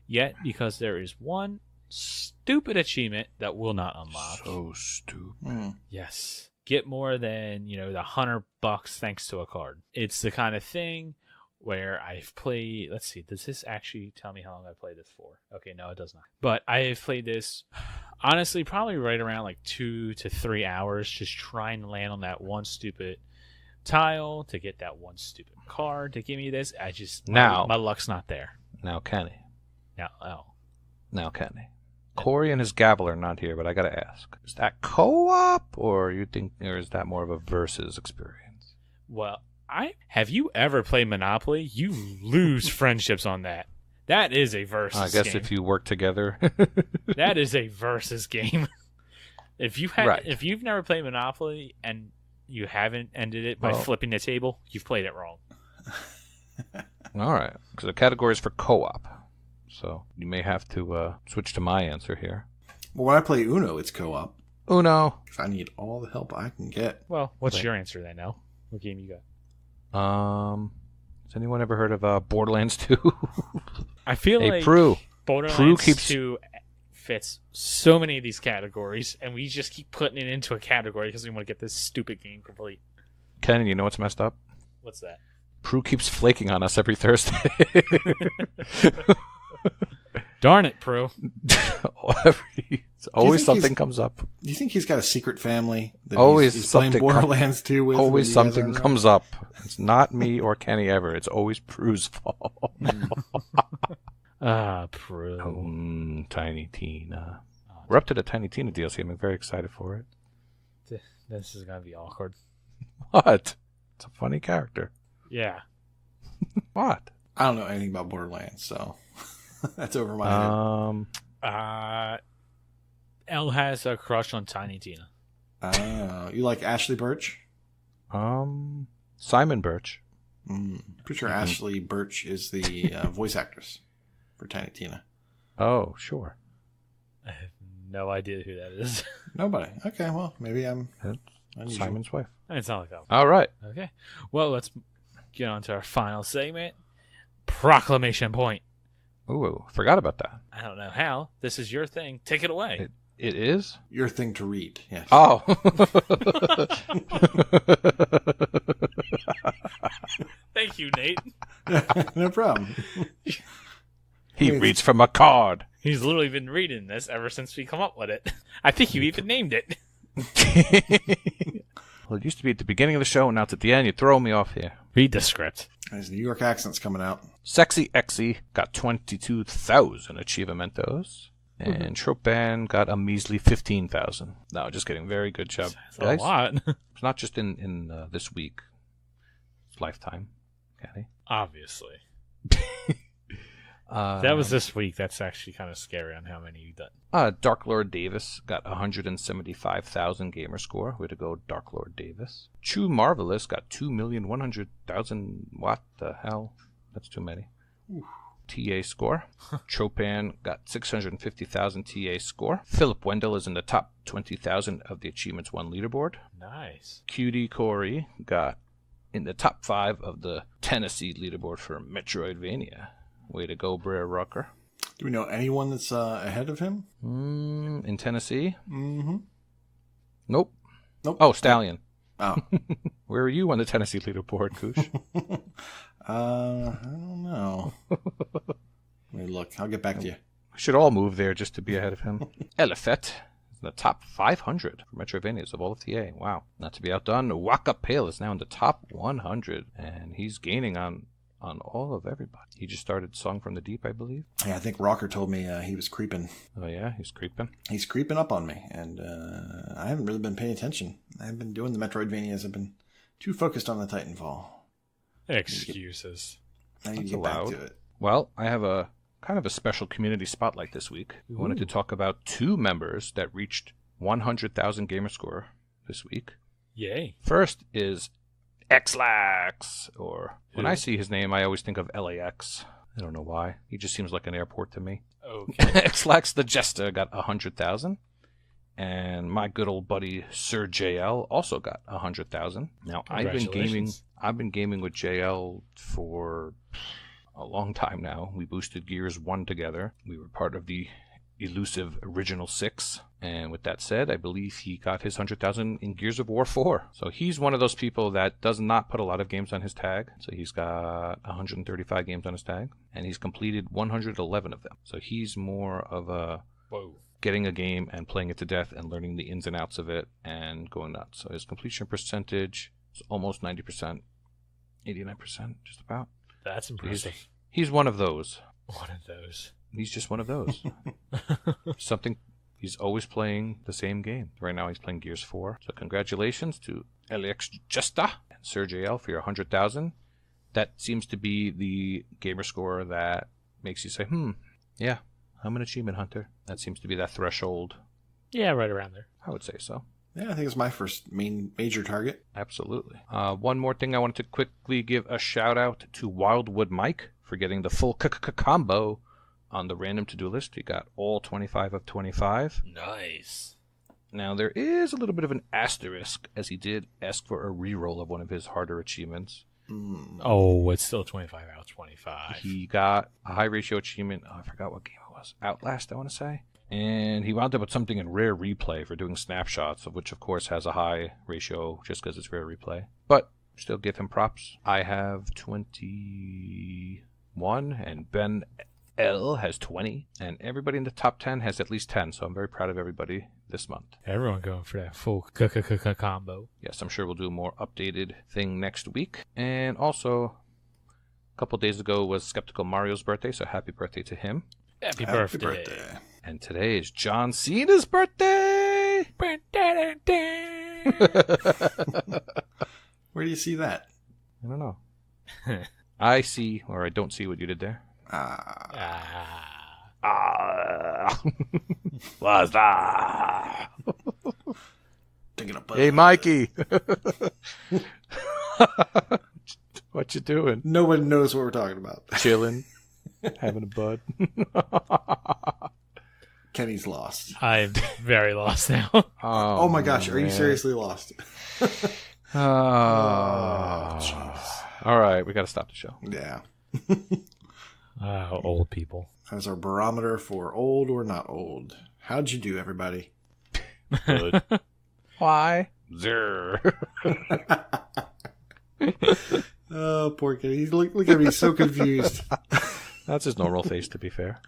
yet because there is one stupid achievement that will not unlock. So stupid. Yes. Get more than, the $100 thanks to a card. It's the kind of thing where I've played, let's see, does this actually tell me how long I played this for? Okay, no, it does not. But I have played this, honestly, probably right around like 2 to 3 hours, just trying to land on that one stupid tile to get that one stupid card to give me this. My luck's not there. Now, Kenny. Now, Kenny. Corey and his gavel are not here, but I gotta ask: is that co-op, or is that more of a versus experience? Well, have you ever played Monopoly? You lose friendships on that. That is a versus game. I guess if you work together. That is a versus game. If you've never played Monopoly and you haven't ended it by flipping the table, you've played it wrong. All right, because the category is for co-op, so you may have to switch to my answer here. Well, when I play Uno, it's co-op. Uno. Because I need all the help I can get. Well, what's your answer then, Nell? What game you got? Has anyone ever heard of Borderlands 2? I feel like Borderlands 2 fits so many of these categories, and we just keep putting it into a category because we want to get this stupid game complete. Ken, you know what's messed up? What's that? Prue keeps flaking on us every Thursday. Darn it, Prue. Always something comes up. Do you think he's got a secret family? That always he's something playing Borderlands 2 with? Always something comes up. It's not me or Kenny ever. It's always Prue's fault. Prue. Tiny Tina. We're up to the Tiny Tina DLC. I'm very excited for it. This is going to be awkward. What? It's a funny character. Yeah. What? I don't know anything about Borderlands, so that's over my head. Elle has a crush on Tiny Tina. You like Ashley Birch? Simon Birch. Pretty sure Ashley Birch is the voice actress for Tiny Tina. Oh, sure. I have no idea who that is. Nobody. Okay, well, maybe I'm Simon's wife. It's not like that. All right. Okay. Well, let's get on to our final segment. Proclamation Point. Ooh, forgot about that. I don't know how. This is your thing. Take it away. It is? Your thing to read, yes. Oh. Thank you, Nate. No problem. He reads from a card. He's literally been reading this ever since we come up with it. I think you even named it. Well, it used to be at the beginning of the show, and now it's at the end. You throw me off here. Read the script. His New York accent's coming out. Sexy Exe got 22,000 achievementos. And Tropan got a measly 15,000. No, just kidding. Very good job, That's guys. a lot. It's not just in this week. It's lifetime. Okay. Obviously. That That was this week. That's actually kind of scary on how many you've done. Dark Lord Davis got 175,000 gamer score. Way to go, Dark Lord Davis. True Marvelous got 2,100,000. What the hell? That's too many. Oof. TA score. Tropan got 650,000 TA score. Philip Wendell is in the top 20,000 of the Achievements 1 leaderboard. Nice. Cutie Corey got in the top 5 of the Tennessee leaderboard for Metroidvania. Way to go, Brer Rucker. Do we know anyone that's ahead of him? In Tennessee? Mm-hmm. Nope. Nope. Oh, Stallion. Oh. Where are you on the Tennessee leaderboard, Koosh? I don't know. Let me look. I'll get back to you. We should all move there just to be ahead of him. Elifet is in the top 500 for Metroidvanias of all of TA. Wow. Not to be outdone, Waka Pale is now in the top 100, and he's gaining on all of everybody. He just started Song from the Deep, I believe. Yeah, I think Rocker told me he was creeping. Oh, yeah? He's creeping? He's creeping up on me, and I haven't really been paying attention. I've been doing the Metroidvanias. I've been too focused on the Titanfall. Excuses. I need to That's get back allowed. to it. Well, I have a kind of a special community spotlight this week. We wanted to talk about 2 members that reached 100,000 gamer score this week. Yay. First is Xlax, or when I see his name, I always think of LAX. I don't know why. He just seems like an airport to me. Okay. Xlax the Jester got 100,000. And my good old buddy Sir JL also got 100,000. Now I've been gaming with JL for a long time now. We boosted Gears 1 together. We were part of the elusive Original 6. And with that said, I believe he got his 100,000 in Gears of War 4. So he's one of those people that does not put a lot of games on his tag. So he's got 135 games on his tag. And he's completed 111 of them. So he's more of a... Whoa. Getting a game and playing it to death and learning the ins and outs of it and going nuts. So his completion percentage is almost 90%, 89%, just about. That's impressive. He's one of those. One of those. He's just one of those. He's always playing the same game. Right now he's playing Gears 4. So congratulations to LX Justa and Sir JL for your 100,000. That seems to be the gamer score that makes you say, yeah. I'm an achievement hunter. That seems to be that threshold. Yeah, right around there. I would say so. Yeah, I think it's my first major target. Absolutely. One more thing I wanted to quickly give a shout out to Wildwood Mike for getting the full combo on the random to-do list. He got all 25 of 25. Nice. Now, there is a little bit of an asterisk, as he did ask for a reroll of one of his harder achievements. Oh, it's still 25 out of 25. He got a high ratio achievement. Oh, I forgot what game it was. Outlast, I want to say. And he wound up with something in rare replay for doing snapshots, of which, of course, has a high ratio just because it's rare replay. But still give him props. I have 21, and BenL has 20. And everybody in the top 10 has at least 10, so I'm very proud of everybody this month. Everyone going for that full combo. Yes, I'm sure we'll do a more updated thing next week. And also, a couple days ago was Skeptical Mario's birthday, so happy birthday to him. Happy birthday. And today is John Cena's birthday! Where do you see that? I don't know. I see, or I don't see what you did there. What's that? Taking a buzz. Hey, Mikey! What you doing? No one knows what we're talking about. Chilling. Having a bud. Kenny's lost. I'm very lost now. Oh my gosh, are you seriously lost? Jeez. All right, we got to stop the show. Yeah. Old people. That's our barometer for old or not old. How'd you do, everybody? Good. Why? Zer. Oh, poor Kenny. He's look at me, he's so confused. That's his normal face, to be fair.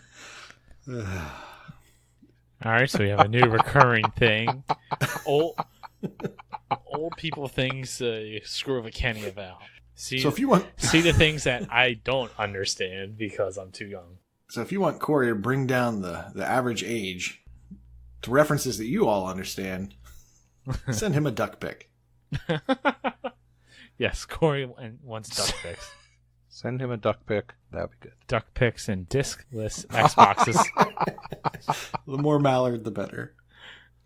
All right, so we have a new recurring thing. Old people things you screw with a Kenny about. See, So if you want, see the things that I don't understand because I'm too young. so if you want Corey to bring down the average age to references that you all understand, send him a duck pic. Yes, Corey wants duck pics. Send him a duck pic. That'd be good. Duck pics and diskless Xboxes. The more mallard, the better.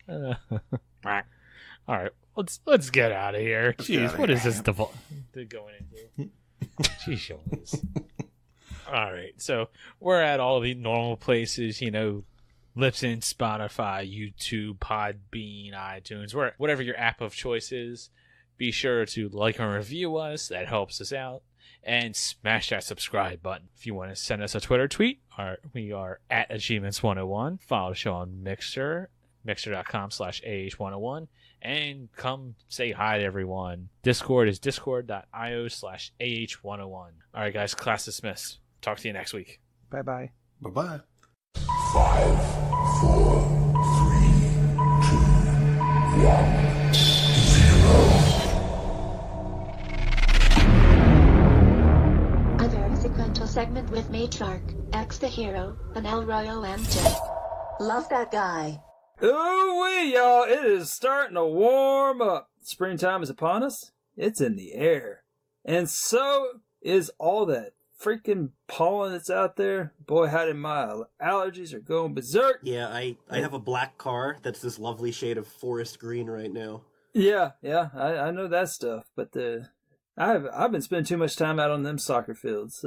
All right, let's get out of here. Jeez, what is this going into? Jeez, Jones. All right, so we're at all the normal places, Libsyn, Spotify, YouTube, Podbean, iTunes, whatever your app of choice is. Be sure to like and review us. That helps us out. And smash that subscribe button. If you want to send us a Twitter tweet, we are at Achievements101. Follow the show on Mixer, mixer.com/AH101. And come say hi to everyone. Discord is discord.io/AH101. All right, guys, class dismissed. Talk to you next week. Bye-bye. Bye-bye. 5, 4, 3, 2, 1, 0. A very sequential segment with Matriarch, Exe the Hero, and Elroy OMJ. Love that guy. Ooh-wee, y'all, it is starting to warm up. Springtime is upon us. It's in the air. And so is all that freaking pollen that's out there. Boy, howdy, my allergies are going berserk. Yeah, I have a black car that's this lovely shade of forest green right now. Yeah, I know that stuff. But I've been spending too much time out on them soccer fields.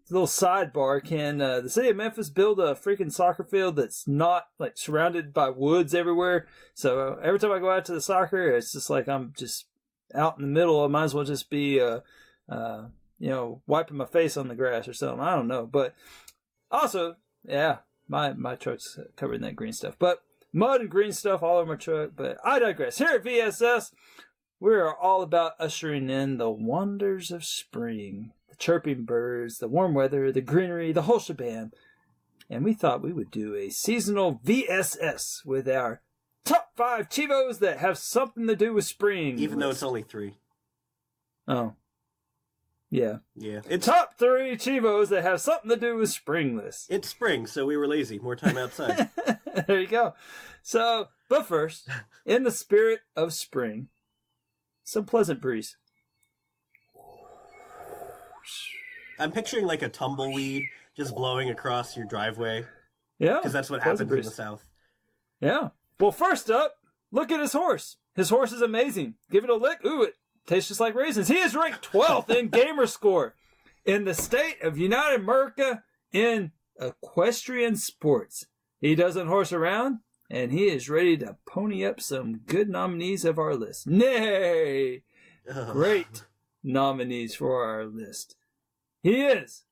Little sidebar, can the city of Memphis build a freaking soccer field that's not like surrounded by woods everywhere? So every time I go out to the soccer, it's just like I'm just out in the middle. I might as well just be wiping my face on the grass or something. I don't know. But also, yeah, my truck's covered in that green stuff. But mud and green stuff all over my truck. But I digress. Here at VSS, we are all about ushering in the wonders of spring. Chirping birds, the warm weather, the greenery, the whole shebang. And we thought we would do a seasonal VSS with our top 5 Xpovos that have something to do with spring. Even though it's only 3. Oh. Yeah. Yeah. Top 3 Xpovos that have something to do with spring list. It's spring, so we were lazy. More time outside. There you go. So, but first, in the spirit of spring, some pleasant breeze. I'm picturing like a tumbleweed just blowing across your driveway. Yeah. Because that's what happens in the South. Yeah. Well, first up, look at his horse. His horse is amazing. Give it a lick. Ooh, it tastes just like raisins. He is ranked 12th in gamer score in the state of United America in equestrian sports. He doesn't horse around, and he is ready to pony up some good nominees of our list. Nay! Great nominees for our list. He is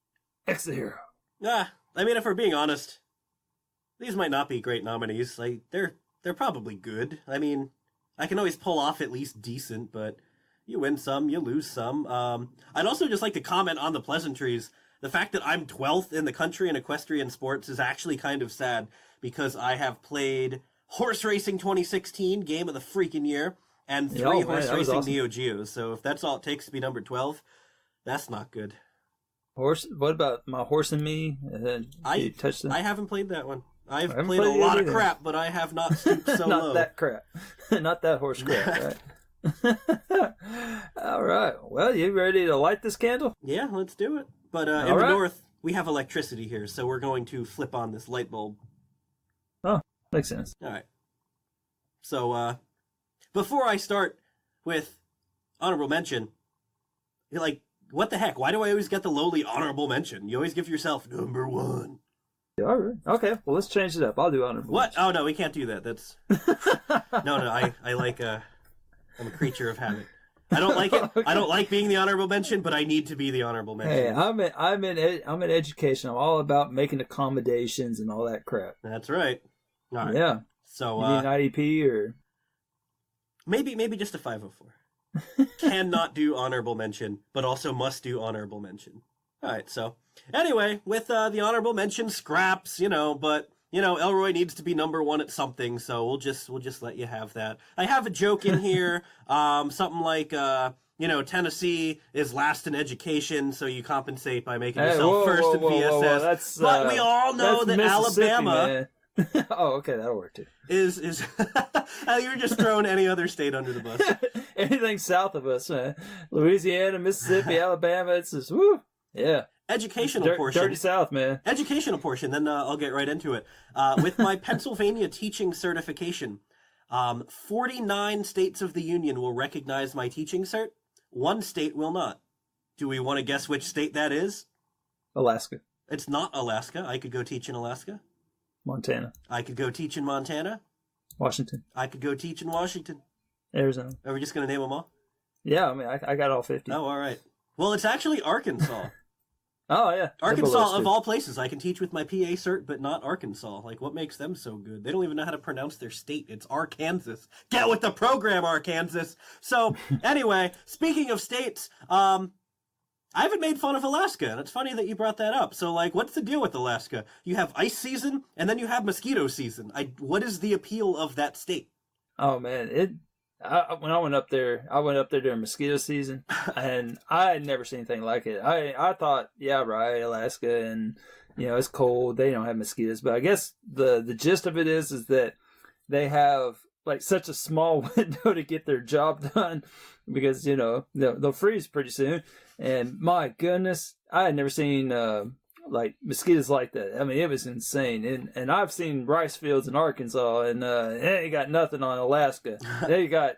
Exe the Hero. I mean, if we're being honest, these might not be great nominees. Like they're probably good. I mean, I can always pull off at least decent, but you win some, you lose some. I'd also just like to comment on the pleasantries. The fact that I'm 12th in the country in equestrian sports is actually kind of sad because I have played Horse Racing 2016, game of the freaking year, and 3 Horse Racing awesome. Neo Geos. So if that's all it takes to be number 12, that's not good. Horse? What about My Horse and Me? I haven't played that one. I've played a lot of crap, but I have not stooped so not low. Not that crap. Not that horse crap, right? All right. Well, you ready to light this candle? Yeah, let's do it. But in the north, we have electricity here, so we're going to flip on this light bulb. Oh, makes sense. All right. So, before I start with honorable mention, you're like, what the heck? Why do I always get the lowly honorable mention? You always give yourself number 1. All right. Okay. Well, let's change it up. I'll do honorable. What? mention. Oh no, we can't do that. That's no. I like I'm a creature of habit. I don't like it. Okay. I don't like being the honorable mention, but I need to be the honorable mention. Hey, I'm in education. I'm all about making accommodations and all that crap. That's right. All right. Yeah. So you need an IDP or maybe just a 504. Cannot do honorable mention, but also must do honorable mention. All right, so anyway, with the honorable mention scraps, but Elroy needs to be number 1 at something, so we'll just let you have that. I have a joke in here, something like Tennessee is last in education, so you compensate by making yourself first in PSS. But we all know that Alabama... Oh, okay, that'll work too. Is you're just throwing any other state under the bus. Anything south of us, man. Louisiana, Mississippi, Alabama, it's just, woo, yeah. Educational portion. Dirty South, man. Educational portion, then I'll get right into it. With my Pennsylvania teaching certification, 49 states of the Union will recognize my teaching cert. One state will not. Do we want to guess which state that is? Alaska. It's not Alaska. I could go teach in Alaska. Montana. I could go teach in Montana. Washington. I could go teach in Washington. Arizona. Are we just going to name them all? Yeah, I mean, I got all 50. Oh, all right. Well, it's actually Arkansas. Oh, yeah. Arkansas, of all places. I can teach with my PA cert, but not Arkansas. Like, what makes them so good? They don't even know how to pronounce their state. It's Arkansas. Get with the program, Arkansas. So, anyway, speaking of states, I haven't made fun of Alaska, and it's funny that you brought that up. So, like, what's the deal with Alaska? You have ice season, and then you have mosquito season. What is the appeal of that state? Oh, man, when I went up there during mosquito season, and I had never seen anything like it. I thought, yeah, right, Alaska, and, it's cold, they don't have mosquitoes. But I guess the gist of it is that they have, like, such a small window to get their job done, because, they'll freeze pretty soon. And my goodness, I had never seen like mosquitoes like that. I mean, it was insane. And I've seen rice fields in Arkansas, and they ain't got nothing on Alaska. they got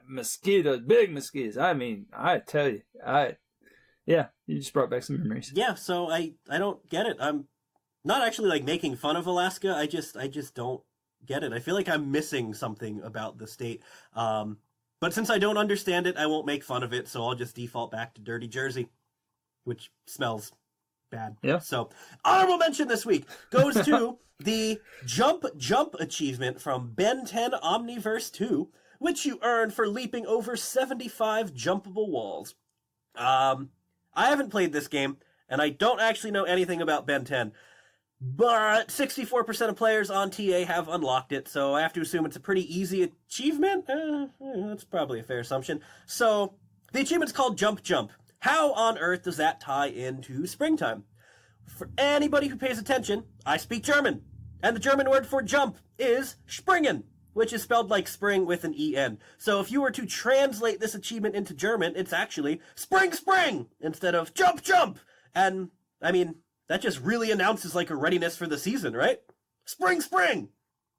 mosquitoes, big mosquitoes. I mean, I tell you, you just brought back some memories. Yeah, so I don't get it. I'm not actually like making fun of Alaska. I just don't get it. I feel like I'm missing something about the state. But since I don't understand it, I won't make fun of it, so I'll just default back to Dirty Jersey, which smells bad. Yeah. So, honorable mention this week goes to the Jump achievement from Ben 10 Omniverse 2, which you earn for leaping over 75 jumpable walls. I haven't played this game, and I don't actually know anything about Ben 10. But 64% of players on TA have unlocked it, so I have to assume it's a pretty easy achievement. That's probably a fair assumption. So, the achievement's called Jump. How on earth does that tie into springtime? For anybody who pays attention, I speak German, and the German word for jump is springen, which is spelled like spring with an E-N. So if you were to translate this achievement into German, it's actually spring, instead of jump. And, I mean, that just really announces like a readiness for the season, right? Spring!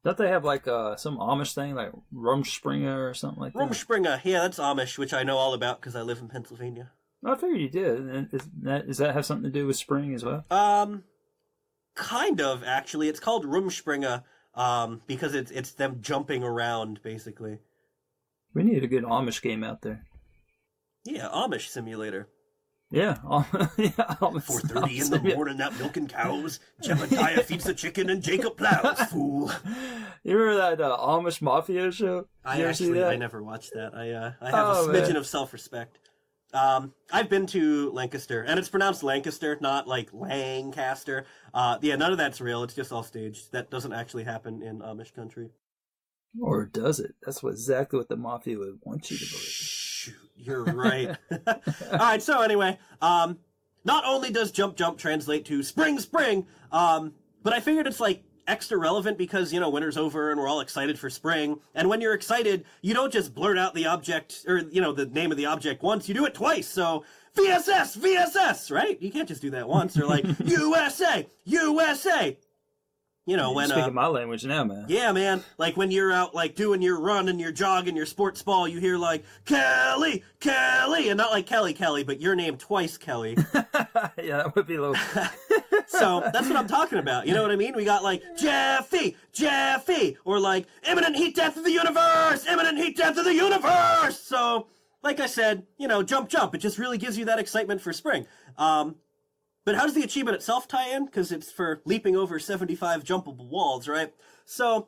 Don't they have like some Amish thing, like Rumspringa or something like that? Rumspringa, yeah, that's Amish, which I know all about because I live in Pennsylvania. I figured you did. Does that have something to do with spring as well? Kind of, actually. It's called Rumspringa, because it's them jumping around, basically. We need a good Amish game out there. Yeah, Amish Simulator. Yeah, Amish 4:30 in the morning, not milking cows. Jebediah feeds the chicken and Jacob plows, fool. You remember that Amish Mafia show? I never watched that. I have a smidgen of self-respect. I've been to Lancaster, and it's pronounced Lancaster, not like Lancaster. None of that's real. It's just all staged. That doesn't actually happen in Amish country. Or does it? That's exactly what the Mafia would want you to believe. Shoot, you're right. All right, so anyway, not only does jump translate to spring, but I figured it's like extra relevant because, winter's over and we're all excited for spring. And when you're excited, you don't just blurt out the object or, the name of the object once, you do it twice. So VSS, right? You can't just do that once. Or like USA. You're speaking my language now, man. Yeah, man. Like when you're out, like doing your run and your jog and your sports ball, you hear like Kelly, and not like Kelly, but your name twice, Kelly. Yeah, that would be a little. So that's what I'm talking about. You know what I mean? We got like Jeffy, or like imminent heat death of the universe. So, like I said, jump. It just really gives you that excitement for spring. But how does the achievement itself tie in? Because it's for leaping over 75 jumpable walls, right? So,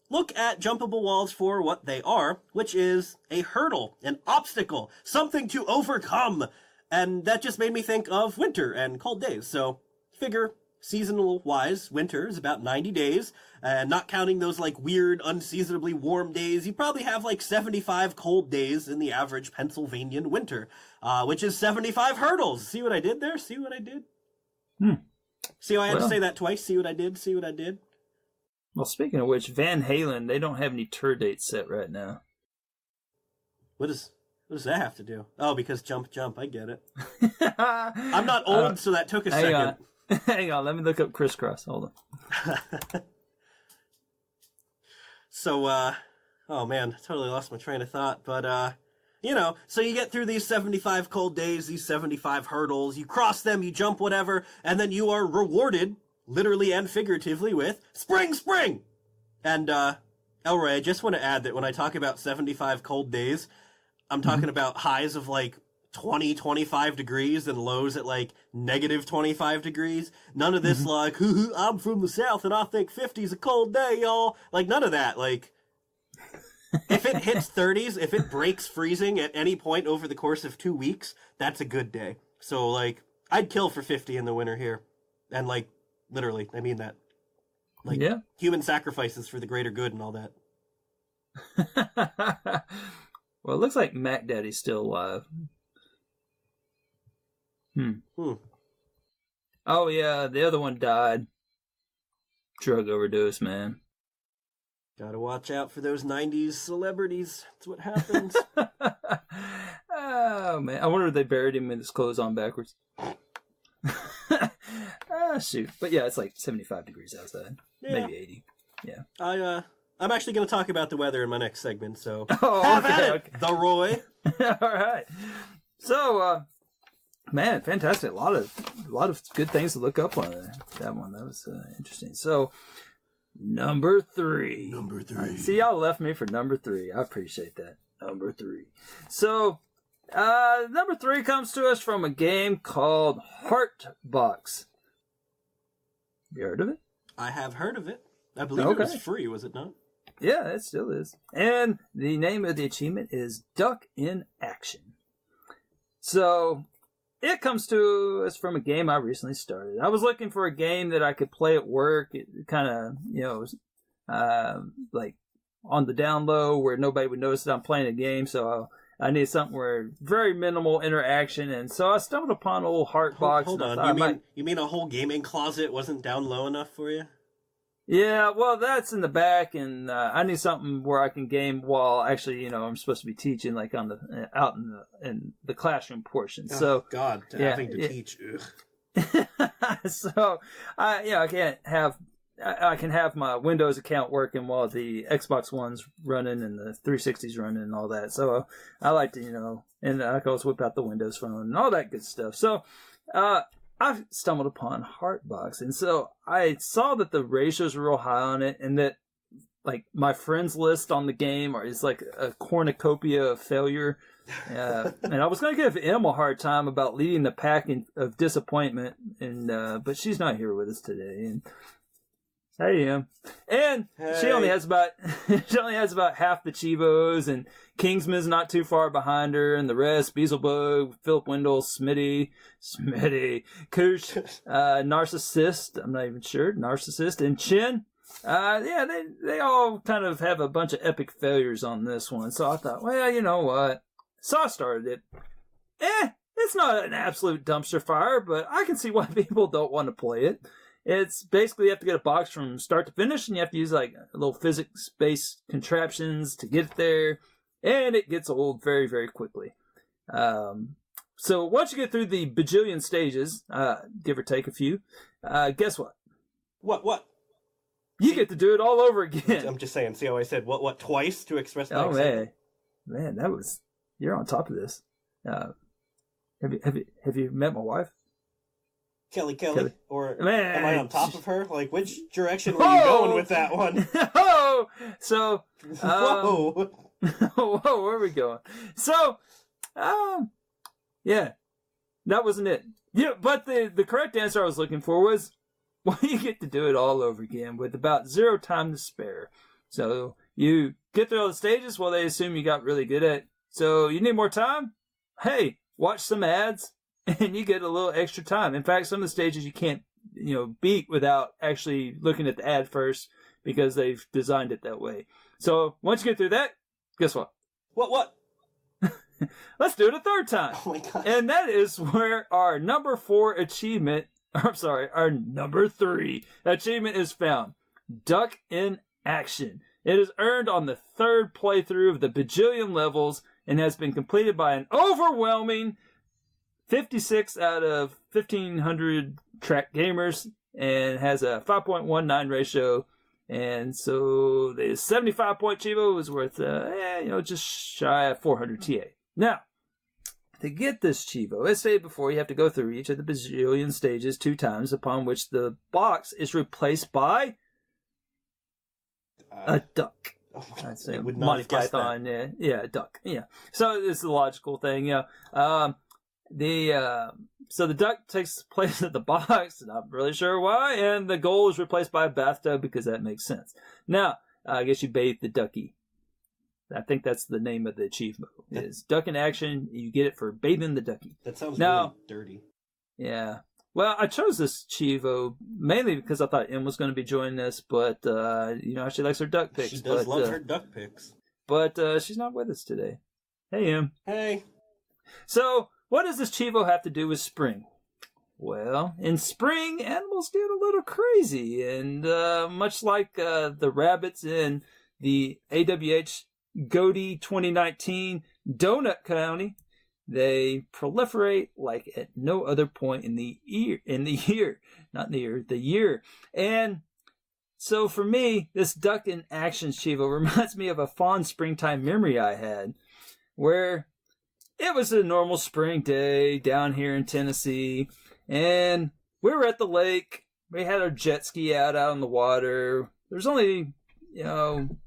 look at jumpable walls for what they are, which is a hurdle, an obstacle, something to overcome. And that just made me think of winter and cold days. So, figure seasonal-wise, winter is about 90 days, and not counting those, like, weird, unseasonably warm days, you probably have, like, 75 cold days in the average Pennsylvanian winter, which is 75 hurdles. See what I did there? See what I did? See how I had to say that twice? See what I did? See what I did? Well, speaking of which, Van Halen, they don't have any tour dates set right now. What does that have to do? Oh, because jump, I get it. I'm not old, so that took a second. Hang on, let me look up crisscross. Hold on. So, oh man, totally lost my train of thought. But, you know, so you get through these 75 cold days, these 75 hurdles, you cross them, you jump whatever, and then you are rewarded, literally and figuratively, with spring! And, Elroy, I just want to add that when I talk about 75 cold days, I'm talking about highs of, like, 20, 25 degrees and lows at, like, negative 25 degrees. None of this, like, I'm from the South and I think 50's a cold day, y'all. Like, none of that. Like, if it hits 30s, if it breaks freezing at any point over the course of 2 weeks, that's a good day. So, like, I'd kill for 50 in the winter here. And, like, literally, I mean that. Like, human sacrifices for the greater good and all that. Well, it looks like Mac Daddy's still alive. Oh, yeah, the other one died. Drug overdose, man. Gotta watch out for those 90s celebrities. That's what happens. Oh, man. I wonder if they buried him with his clothes on backwards. Shoot. But yeah, it's like 75 degrees outside. Yeah. Maybe 80. Yeah. I'm actually going to talk about the weather in my next segment, so have at it, the Roy. All right. So, man, fantastic. A lot of good things to look up on that one. That was interesting. So, number 3. See, y'all left me for number 3. I appreciate that. Number 3. So, number 3 comes to us from a game called Heartbox. You heard of it? I have heard of it. I believe it was free, was it not? Yeah, it still is. And the name of the achievement is Duck in Action. So, it comes to us from a game I recently started. I was looking for a game that I could play at work. It kind of, you know, like on the down low where nobody would notice that I'm playing a game. So I needed something where very minimal interaction. And so I stumbled upon an old Heartbox. Hold on. You mean a whole gaming closet wasn't down low enough for you? Yeah, well, that's in the back, and I need something where I can game while actually, you know, I'm supposed to be teaching, like on the out in the classroom portion. So, God, having to teach. So, I can't have. I can have my Windows account working while the Xbox One's running and the 360's running and all that. So I like to, you know, and I can also whip out the Windows phone and all that good stuff. So, I stumbled upon Heartbox, and so I saw that the ratios were real high on it, and that like my friends list on the game is like a cornucopia of failure. And I was going to give Em a hard time about leading the pack of disappointment, and but she's not here with us today. And hey, Em, and she only has about half the Xpovos, and Kingsman's not too far behind her, and the rest, Beelzebub, Philip Wendell, Smitty, Koosh, Narcissist, I'm not even sure, Narcissist, and Chin. They all kind of have a bunch of epic failures on this one. So I thought, well, you know what? So I started it. It's not an absolute dumpster fire, but I can see why people don't want to play it. It's basically you have to get a box from start to finish, and you have to use like little physics-based contraptions to get it there, and it gets old very, very quickly. So once you get through the bajillion stages, give or take a few, guess what? What? You get to do it all over again. I'm just saying. See how I said what twice to express that? Oh man, that was you're on top of this. Have you met my wife? Kelly. Or man, am I on top of her? Like, which direction were you going with that one? So, whoa, where are we going? So, yeah, that wasn't it. Yeah, but the correct answer I was looking for was, well, you get to do it all over again with about 0 time to spare. So you get through all the stages, well, they assume you got really good at it. So you need more time? Hey, watch some ads, and you get a little extra time. In fact, some of the stages you can't beat without actually looking at the ad first, because they've designed it that way. So once you get through that, guess what? What? Let's do it a third time. Oh my god. And that is where our number 3 achievement is found. Duck in Action. It is earned on the third playthrough of the bajillion levels and has been completed by an overwhelming 56 out of 1,500 track gamers and has a 5.19 ratio. And so the 75-point Chivo is worth, just shy of 400 TA. Now, to get this Chivo, as stated before, you have to go through each of the bajillion stages 2 times, upon which the box is replaced by a duck. I'd say Monty Python, yeah, a duck, yeah. So it's the logical thing, So the duck takes place at the box, not really sure why, and the goal is replaced by a bathtub because that makes sense. Now, I guess you bathe the ducky. I think that's the name of the achievement. Is Duck in Action. You get it for bathing the ducky. That sounds really dirty. Yeah. Well, I chose this Chivo mainly because I thought Em was going to be joining us, but, she likes her duck pics. She does love her duck pics. But she's not with us today. Hey, Em. Hey. So, what does this Chivo have to do with spring? Well, in spring, animals get a little crazy, and much like the rabbits in the AWH GOTY 2019 Donut County, they proliferate like at no other point in the year. And so for me, this Duck in Action Chivo reminds me of a fond springtime memory I had, where it was a normal spring day down here in Tennessee, and we were at the lake. We had our jet ski out on the water. There's only, I don't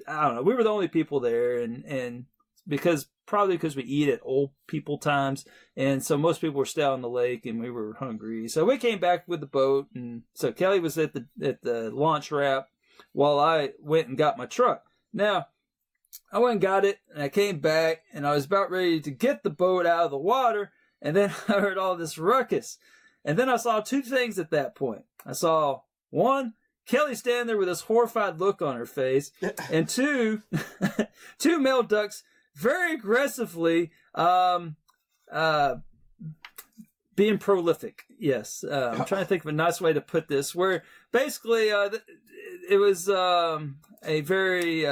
know, we were the only people there, and because we eat at old people times, and so most people were still on the lake, and we were hungry. So we came back with the boat, and so Kelly was at the launch ramp while I went and got my truck. Now, I went and got it, and I came back, and I was about ready to get the boat out of the water, and then I heard all this ruckus. And then I saw 2 things at that point. I saw, 1, Kelly standing there with this horrified look on her face, and 2, 2 male ducks very aggressively being prolific. Yes. I'm trying to think of a nice way to put this, where basically it was a very...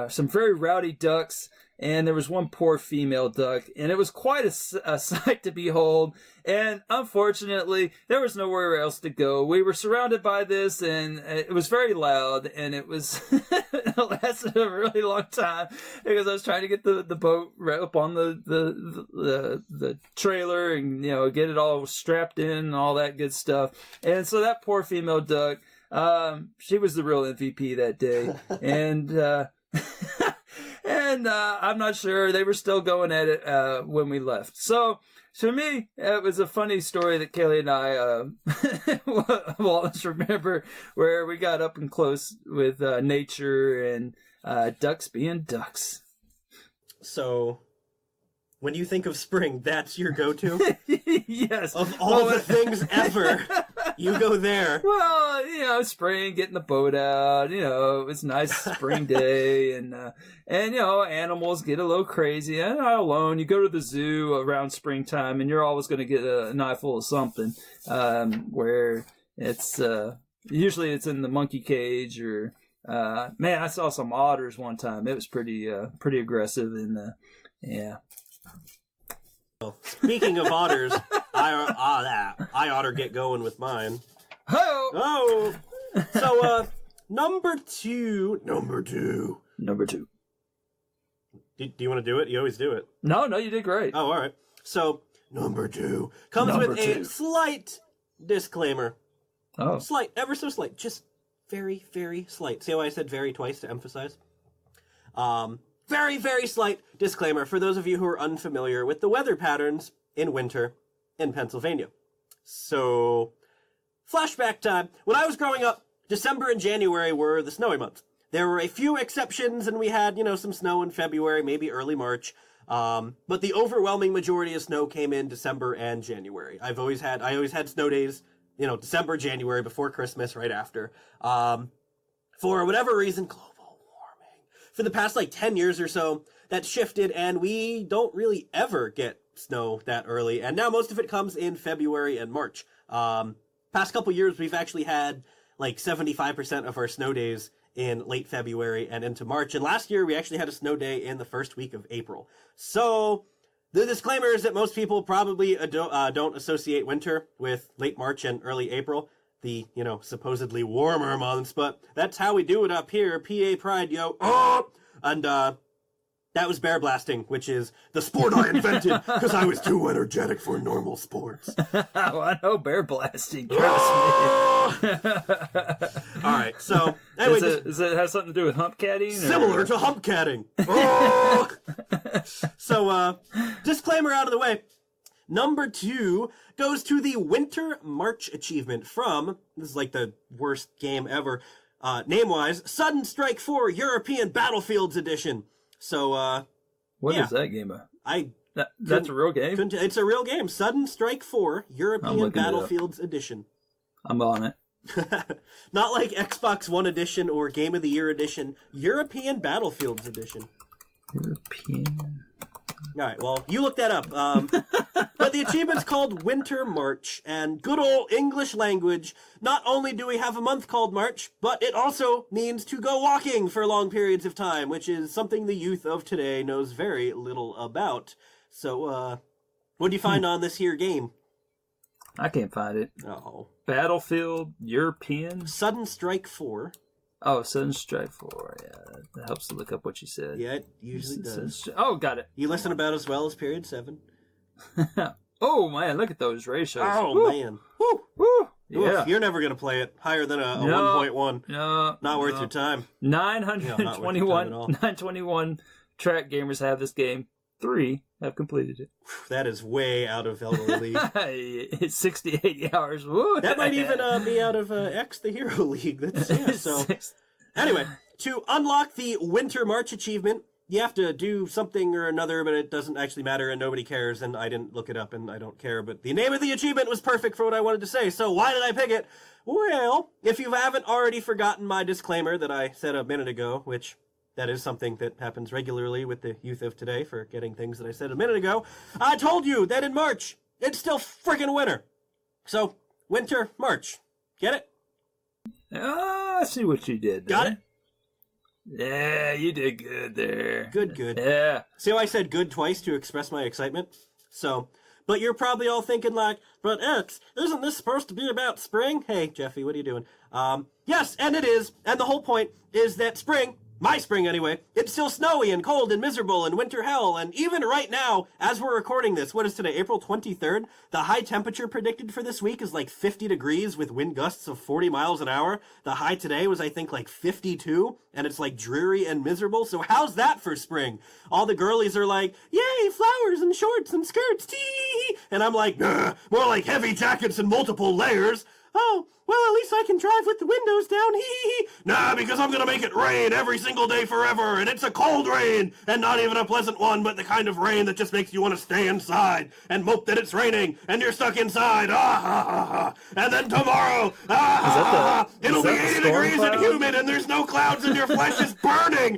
some very rowdy ducks, and there was one poor female duck, and it was quite a sight to behold. And unfortunately, there was nowhere else to go. We were surrounded by this, and it was very loud, and it lasted a really long time because I was trying to get the boat right up on the trailer and get it all strapped in and all that good stuff. And so that poor female duck, she was the real MVP that day, and. And I'm not sure. They were still going at it when we left. So, to me, it was a funny story that Kelly and I will always remember, where we got up and close with nature and ducks being ducks. So, when you think of spring, that's your go-to? Yes. Of all the things ever, you go there. Well, spring, getting the boat out, it was a nice spring day, and animals get a little crazy. And not alone. You go to the zoo around springtime, and you're always going to get a knife full of something, where it's, usually it's in the monkey cage, or, man, I saw some otters one time. It was pretty aggressive, and, yeah. Well, speaking of otters, I oughter get going with mine. Oh! So, number two. Do you want to do it? You always do it. No, you did great. Oh, all right. So, number 2 comes with a slight disclaimer. Oh. Slight, ever so slight. Just very, very slight. See how I said very twice to emphasize? Very, very slight disclaimer for those of you who are unfamiliar with the weather patterns in winter in Pennsylvania. So, flashback time. When I was growing up, December and January were the snowy months. There were a few exceptions, and we had, some snow in February, maybe early March. But the overwhelming majority of snow came in December and January. I always had snow days, December, January, before Christmas, right after. For whatever reason, global warming. For the past 10 years or so, that shifted, and we don't really ever get snow that early. And now most of it comes in February and March. Past couple years, we've actually had 75% of our snow days in late February and into March. And last year, we actually had a snow day in the first week of April. So the disclaimer is that most people probably don't associate winter with late March and early April, the, supposedly warmer months. But that's how we do it up here. PA Pride, yo. Oh! And that was bear blasting, which is the sport I invented because I was too energetic for normal sports. Well, I know bear blasting. Trust me. All right, so anyway, does it have something to do with hump catting? Similar to hump catting. Oh! So, disclaimer out of the way. Number 2 goes to the Winter March achievement from, this is the worst game ever, name-wise, Sudden Strike 4 European Battlefields Edition. So, what is that game? That's a real game? It's a real game. Sudden Strike 4 European Battlefields Edition. I'm on it. Not like Xbox One Edition or Game of the Year Edition. European Battlefields Edition. European. All right, well, you look that up. But the achievement's called Winter March, and good old English language. Not only do we have a month called March, but it also means to go walking for long periods of time, which is something the youth of today knows very little about. So, what do you find on this here game? I can't find it. Oh. Battlefield European? Sudden Strike 4. Oh, Sudden Strike 4. Yeah, that helps to look up what you said. Yeah, it usually does. Oh, got it. You listen about as well as Period 7. Oh, man, look at those ratios. Oh, Woo. man. Woo. Woo. Yeah. Oof, you're never going to play it higher than a 1.1. No. Not worth your time. 921 track gamers have this game. 3 have completed it. That is way out of Elroy League. It's 68 hours. Woo. That might even be out of X the Hero League. So anyway, to unlock the Winter March achievement, you have to do something or another, but it doesn't actually matter and nobody cares, and I didn't look it up and I don't care, but the name of the achievement was perfect for what I wanted to say, so why did I pick it? Well, if you haven't already forgotten my disclaimer that I said a minute ago, which that is something that happens regularly with the youth of today, forgetting things that I said a minute ago, I told you that in March, it's still freaking winter. So, Winter March. Get it? I see what you did there. Got it? Yeah, you did good there. Good. Yeah. See how I said good twice to express my excitement? So, but you're probably all thinking but X, isn't this supposed to be about spring? Hey, Jeffy, what are you doing? Yes, and it is. And the whole point is that spring, my spring anyway, it's still snowy and cold and miserable and winter hell. And even right now, as we're recording this, what is today, April 23rd? The high temperature predicted for this week is 50 degrees with wind gusts of 40 miles an hour. The high today was, I think, 52, and it's dreary and miserable. So how's that for spring? All the girlies are yay, flowers and shorts and skirts, tee! And I'm more like heavy jackets and multiple layers. Oh, well, at least I can drive with the windows down, hee. Nah, because I'm gonna make it rain every single day forever, and it's a cold rain, and not even a pleasant one, but the kind of rain that just makes you want to stay inside, and mope that it's raining, and you're stuck inside, and then tomorrow, it'll be 80 degrees and humid, and there's no clouds, and your flesh is burning,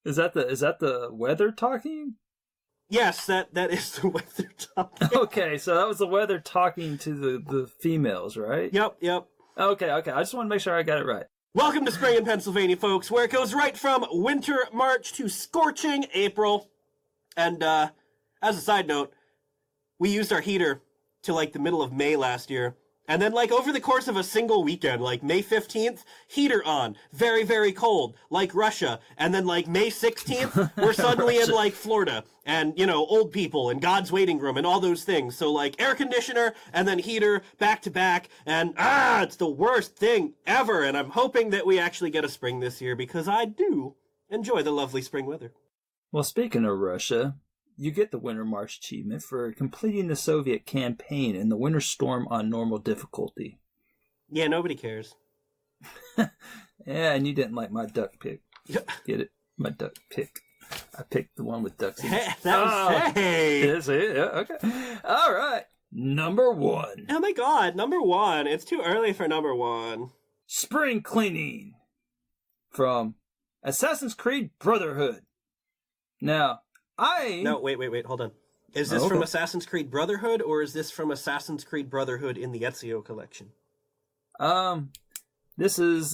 Is that the weather talking? Yes, that is the weather talking. Okay, so that was the weather talking to the females, right? Yep. Okay, I just want to make sure I got it right. Welcome to spring in Pennsylvania, folks, where it goes right from winter March to scorching April. And as a side note, we used our heater to the middle of May last year. And then over the course of a single weekend, May 15th, heater on, very, very cold, like Russia. And then May 16th, we're suddenly in Florida and, old people and God's waiting room and all those things. So air conditioner and then heater back to back. And it's the worst thing ever. And I'm hoping that we actually get a spring this year because I do enjoy the lovely spring weather. Well, speaking of Russia, you get the Winter March achievement for completing the Soviet campaign in the winter storm on normal difficulty. Yeah, nobody cares. Yeah, and you didn't like my duck pick. Get it? My duck pick. I picked the one with ducks. Hey, hey. Is it? Yeah, okay. All right. Number 1. Oh my god, number 1. It's too early for number 1. Spring cleaning from Assassin's Creed Brotherhood. Now, No, wait, hold on. Is this from Assassin's Creed Brotherhood, or is this from Assassin's Creed Brotherhood in the Ezio collection? This is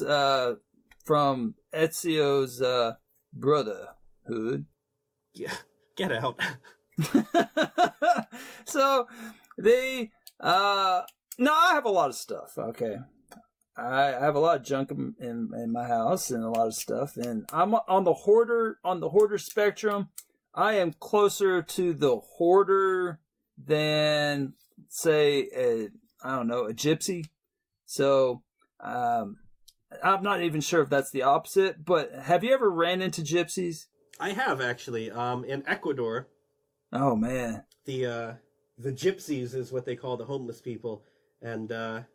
from Ezio's Brotherhood. Yeah, get out. So they no, I have a lot of stuff. Okay, I have a lot of junk in my house and a lot of stuff, and I'm on the hoarder spectrum. I am closer to the hoarder than, say, a gypsy. So I'm not even sure if that's the opposite. But have you ever ran into gypsies? I have, actually. In Ecuador. Oh man. The gypsies is what they call the homeless people, and the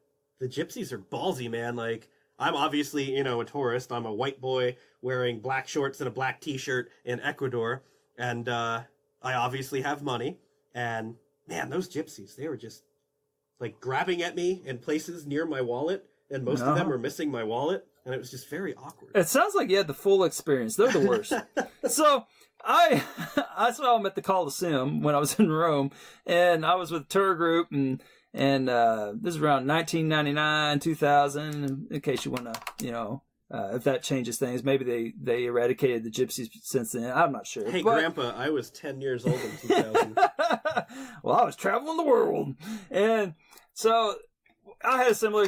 gypsies are ballsy, man. Like, I'm obviously, a tourist. I'm a white boy wearing black shorts and a black t-shirt in Ecuador, and I obviously have money. And man, those gypsies, they were just like grabbing at me in places near my wallet, and most of them were missing my wallet, and it was just very awkward. It sounds like you had the full experience. They're the worst. So I saw them at the Colosseum when I was in Rome, and I was with a tour group, and this is around 1999, 2000. In case you want to, if that changes things, maybe they eradicated the gypsies since then. I'm not sure. Hey, Grandpa, I was 10 years old in 2000. Well, I was traveling the world, and so I had a similar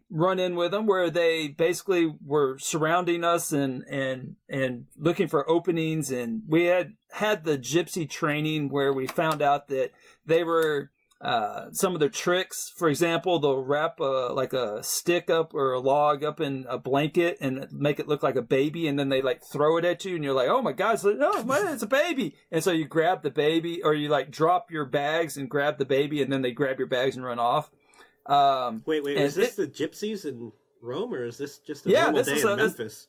run in with them where they basically were surrounding us and looking for openings, and we had the gypsy training where we found out that they were some of their tricks. For example, they'll wrap a stick up or a log up in a blanket and make it look like a baby, and then they throw it at you, and you're like, oh my god, it's a baby. And so you grab the baby, or you drop your bags and grab the baby, and then they grab your bags and run off. Wait, is this the gypsies in Rome, or is this just a normal day in Memphis?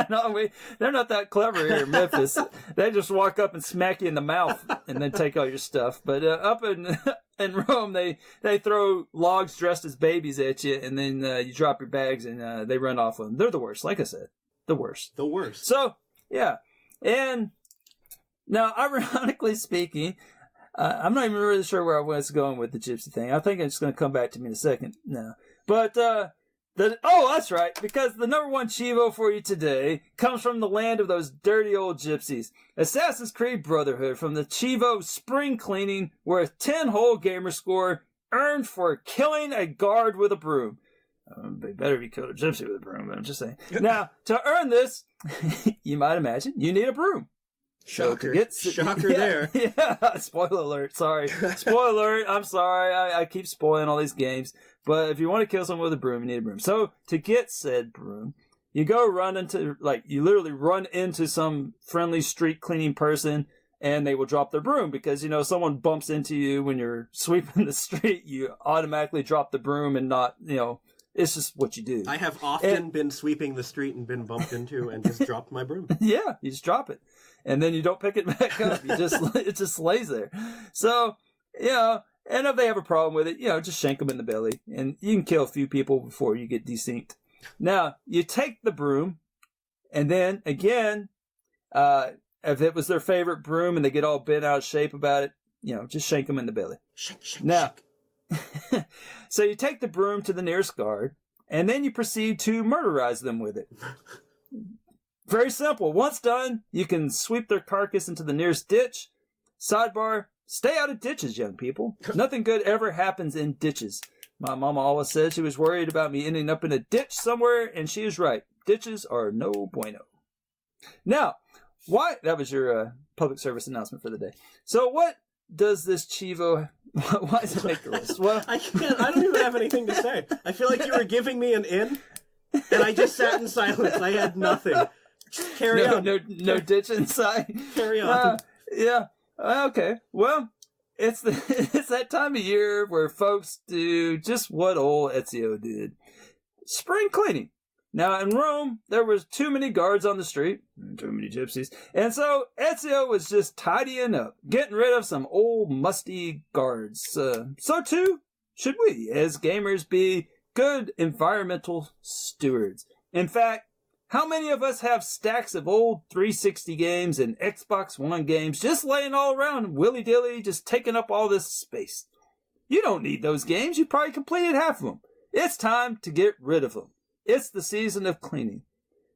No, they're not that clever here in Memphis. They just walk up and smack you in the mouth and then take all your stuff. But up in Rome, they throw logs dressed as babies at you, and then you drop your bags and they run off with them. They're the worst, like I said. The worst. The worst. So, yeah. And now, ironically speaking, I'm not even really sure where I was going with the gypsy thing. I think it's going to come back to me in a second now. But, that's right, because the number 1 Chivo for you today comes from the land of those dirty old gypsies. Assassin's Creed Brotherhood from the Chivo Spring Cleaning worth 10 whole gamer score earned for killing a guard with a broom. They better be killed a gypsy with a broom, but I'm just saying. Now, to earn this, you might imagine, you need a broom. Shocker. Shocker yeah, there. Yeah, spoiler alert. Sorry. Spoiler alert. I'm sorry. I keep spoiling all these games. But if you want to kill someone with a broom, you need a broom. So to get said broom, you go you literally run into some friendly street cleaning person, and they will drop their broom because, someone bumps into you when you're sweeping the street, you automatically drop the broom and not, it's just what you do. I have often been sweeping the street and been bumped into and just dropped my broom. Yeah, you just drop it. And then you don't pick it back up. It just lays there. So, and if they have a problem with it, just shank them in the belly. And you can kill a few people before you get desynced. Now, you take the broom, and then, again, if it was their favorite broom and they get all bent out of shape about it, just shank them in the belly. Now, so you take the broom to the nearest guard, and then you proceed to murderize them with it. Very simple. Once done, you can sweep their carcass into the nearest ditch. Sidebar, stay out of ditches, young people. Nothing good ever happens in ditches. My mama always said she was worried about me ending up in a ditch somewhere, and she is right. Ditches are no bueno. Now, that was your public service announcement for the day. So what does this Chivo, why does it make the list? Well, I don't even have anything to say. I feel like you were giving me an in, and I just sat in silence. I had nothing. Carry on. No ditch inside. Carry on. Yeah. Okay. Well, it's that time of year where folks do just what old Ezio did. Spring cleaning. Now, in Rome, there was too many guards on the street, too many gypsies, and so Ezio was just tidying up, getting rid of some old musty guards. So too should we, as gamers, be good environmental stewards. In fact, how many of us have stacks of old 360 games and Xbox One games just laying all around willy-dilly, just taking up all this space? You don't need those games. You probably completed half of them. It's time to get rid of them. It's the season of cleaning.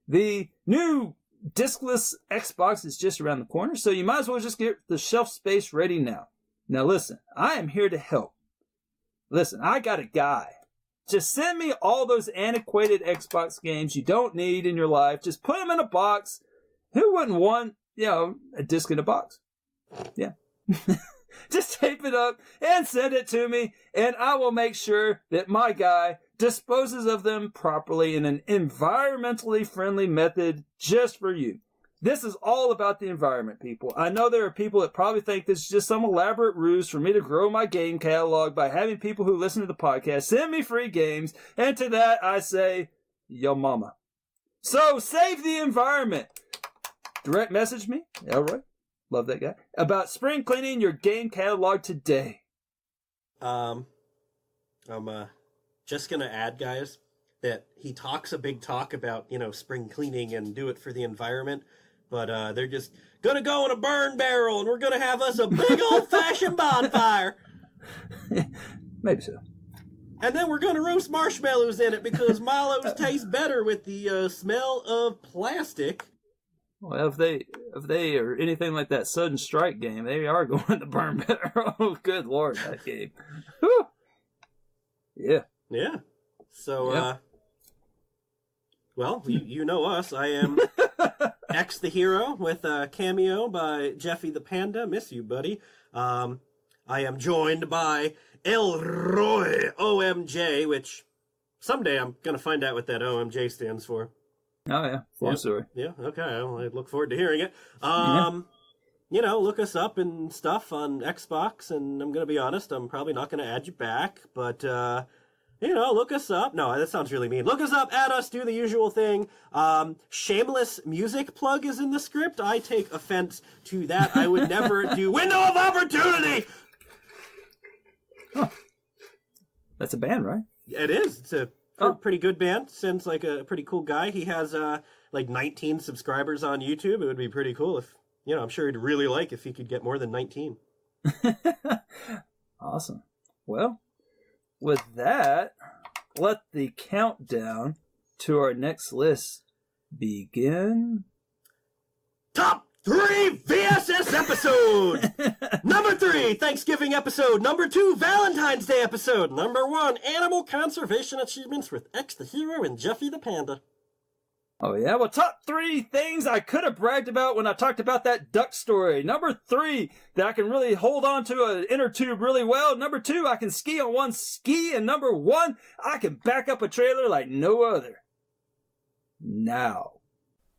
The new diskless Xbox is just around the corner, so you might as well just get the shelf space ready now. Now listen, I am here to help. Listen, I got a guy. Just send me all those antiquated Xbox games you don't need in your life. Just put them in a box. Who wouldn't want, a disc in a box? Yeah. Just tape it up and send it to me, and I will make sure that my guy disposes of them properly in an environmentally friendly method just for you. This is all about the environment, people. I know there are people that probably think this is just some elaborate ruse for me to grow my game catalog by having people who listen to the podcast send me free games, and to that I say, yo mama. So save the environment. Direct message me, Elroy, love that guy, about spring cleaning your game catalog today. I'm just gonna add, guys, that he talks a big talk about, spring cleaning and do it for the environment, but they're just gonna go in a burn barrel and we're gonna have us a big old-fashioned bonfire. Maybe so. And then we're gonna roast marshmallows in it because Milo's taste better with the smell of plastic. Well, if they are anything like that Sudden Strike game, they are going to burn barrel. Oh, good Lord, that game. Whew. Yeah. Yeah. So, well, you know us. I am X the Hero with a cameo by Jeffy the Panda. Miss you, buddy. I am joined by Elroy OMJ, which someday I'm going to find out what that OMJ stands for. Oh, yeah. Fun story. Yeah, okay. Well, I look forward to hearing it. Look us up and stuff on Xbox, and I'm going to be honest, I'm probably not going to add you back, but, look us up. No, that sounds really mean. Look us up, add us, do the usual thing. Shameless music plug is in the script. I take offense to that. I would never do Window of Opportunity! Huh. That's a band, right? It is. It's a pretty good band. Seems like a pretty cool guy. He has, 19 subscribers on YouTube. It would be pretty cool if, I'm sure he'd really like if he could get more than 19. Awesome. Well, with that, let the countdown to our next list begin. Top 3 VSS episode! Number 3, Thanksgiving episode. Number 2, Valentine's Day episode. Number 1, Animal Conservation Achievements with X the Hero and Jeffy the Panda. Oh yeah, well, top 3 things I could have bragged about when I talked about that duck story. Number 3, that I can really hold on to an inner tube really well. Number 2, I can ski on one ski. And number 1, I can back up a trailer like no other. Now.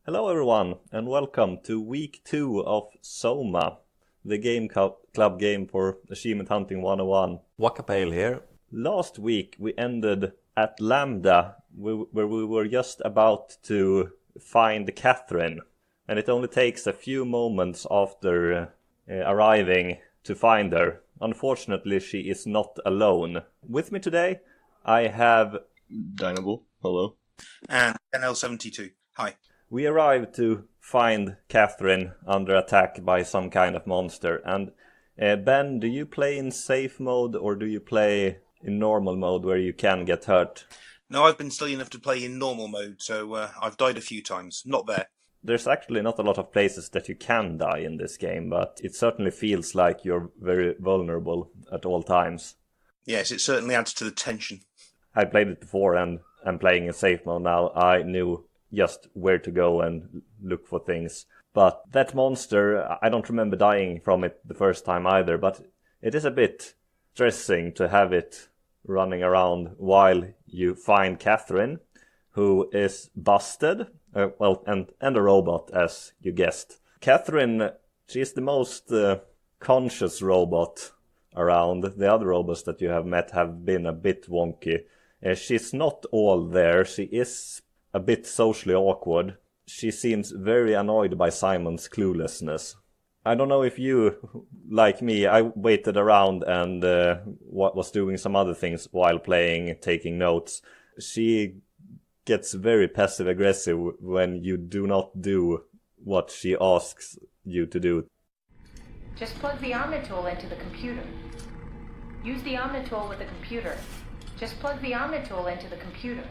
Hello everyone, and welcome to week 2 of SOMA, the game club game for Achievement Hunting 101. Waka here. Last week we ended at Lambda, where we were just about to find Catherine, and it only takes a few moments after arriving to find her. Unfortunately, she is not alone. With me today, I have Dinobull, hello, and BenL72, hi. We arrived to find Catherine under attack by some kind of monster. And Ben, do you play in safe mode or do you play in normal mode where you can get hurt? No, I've been silly enough to play in normal mode, so I've died a few times. Not there. There's actually not a lot of places that you can die in this game, but it certainly feels like you're very vulnerable at all times. Yes, it certainly adds to the tension. I played it before and I'm playing in safe mode now. I knew just where to go and look for things. But that monster, I don't remember dying from it the first time either, but it is a bit stressing to have it running around while you find Catherine, who is busted, and a robot, as you guessed. Catherine, she's the most conscious robot around. The other robots that you have met have been a bit wonky. She's not all there. She is a bit socially awkward. She seems very annoyed by Simon's cluelessness. I don't know if you, like me, I waited around and was doing some other things while playing, taking notes. She gets very passive-aggressive when you do not do what she asks you to do. Just plug the Omnitool into the computer. Use the Omnitool with the computer. Just plug the Omnitool into the computer.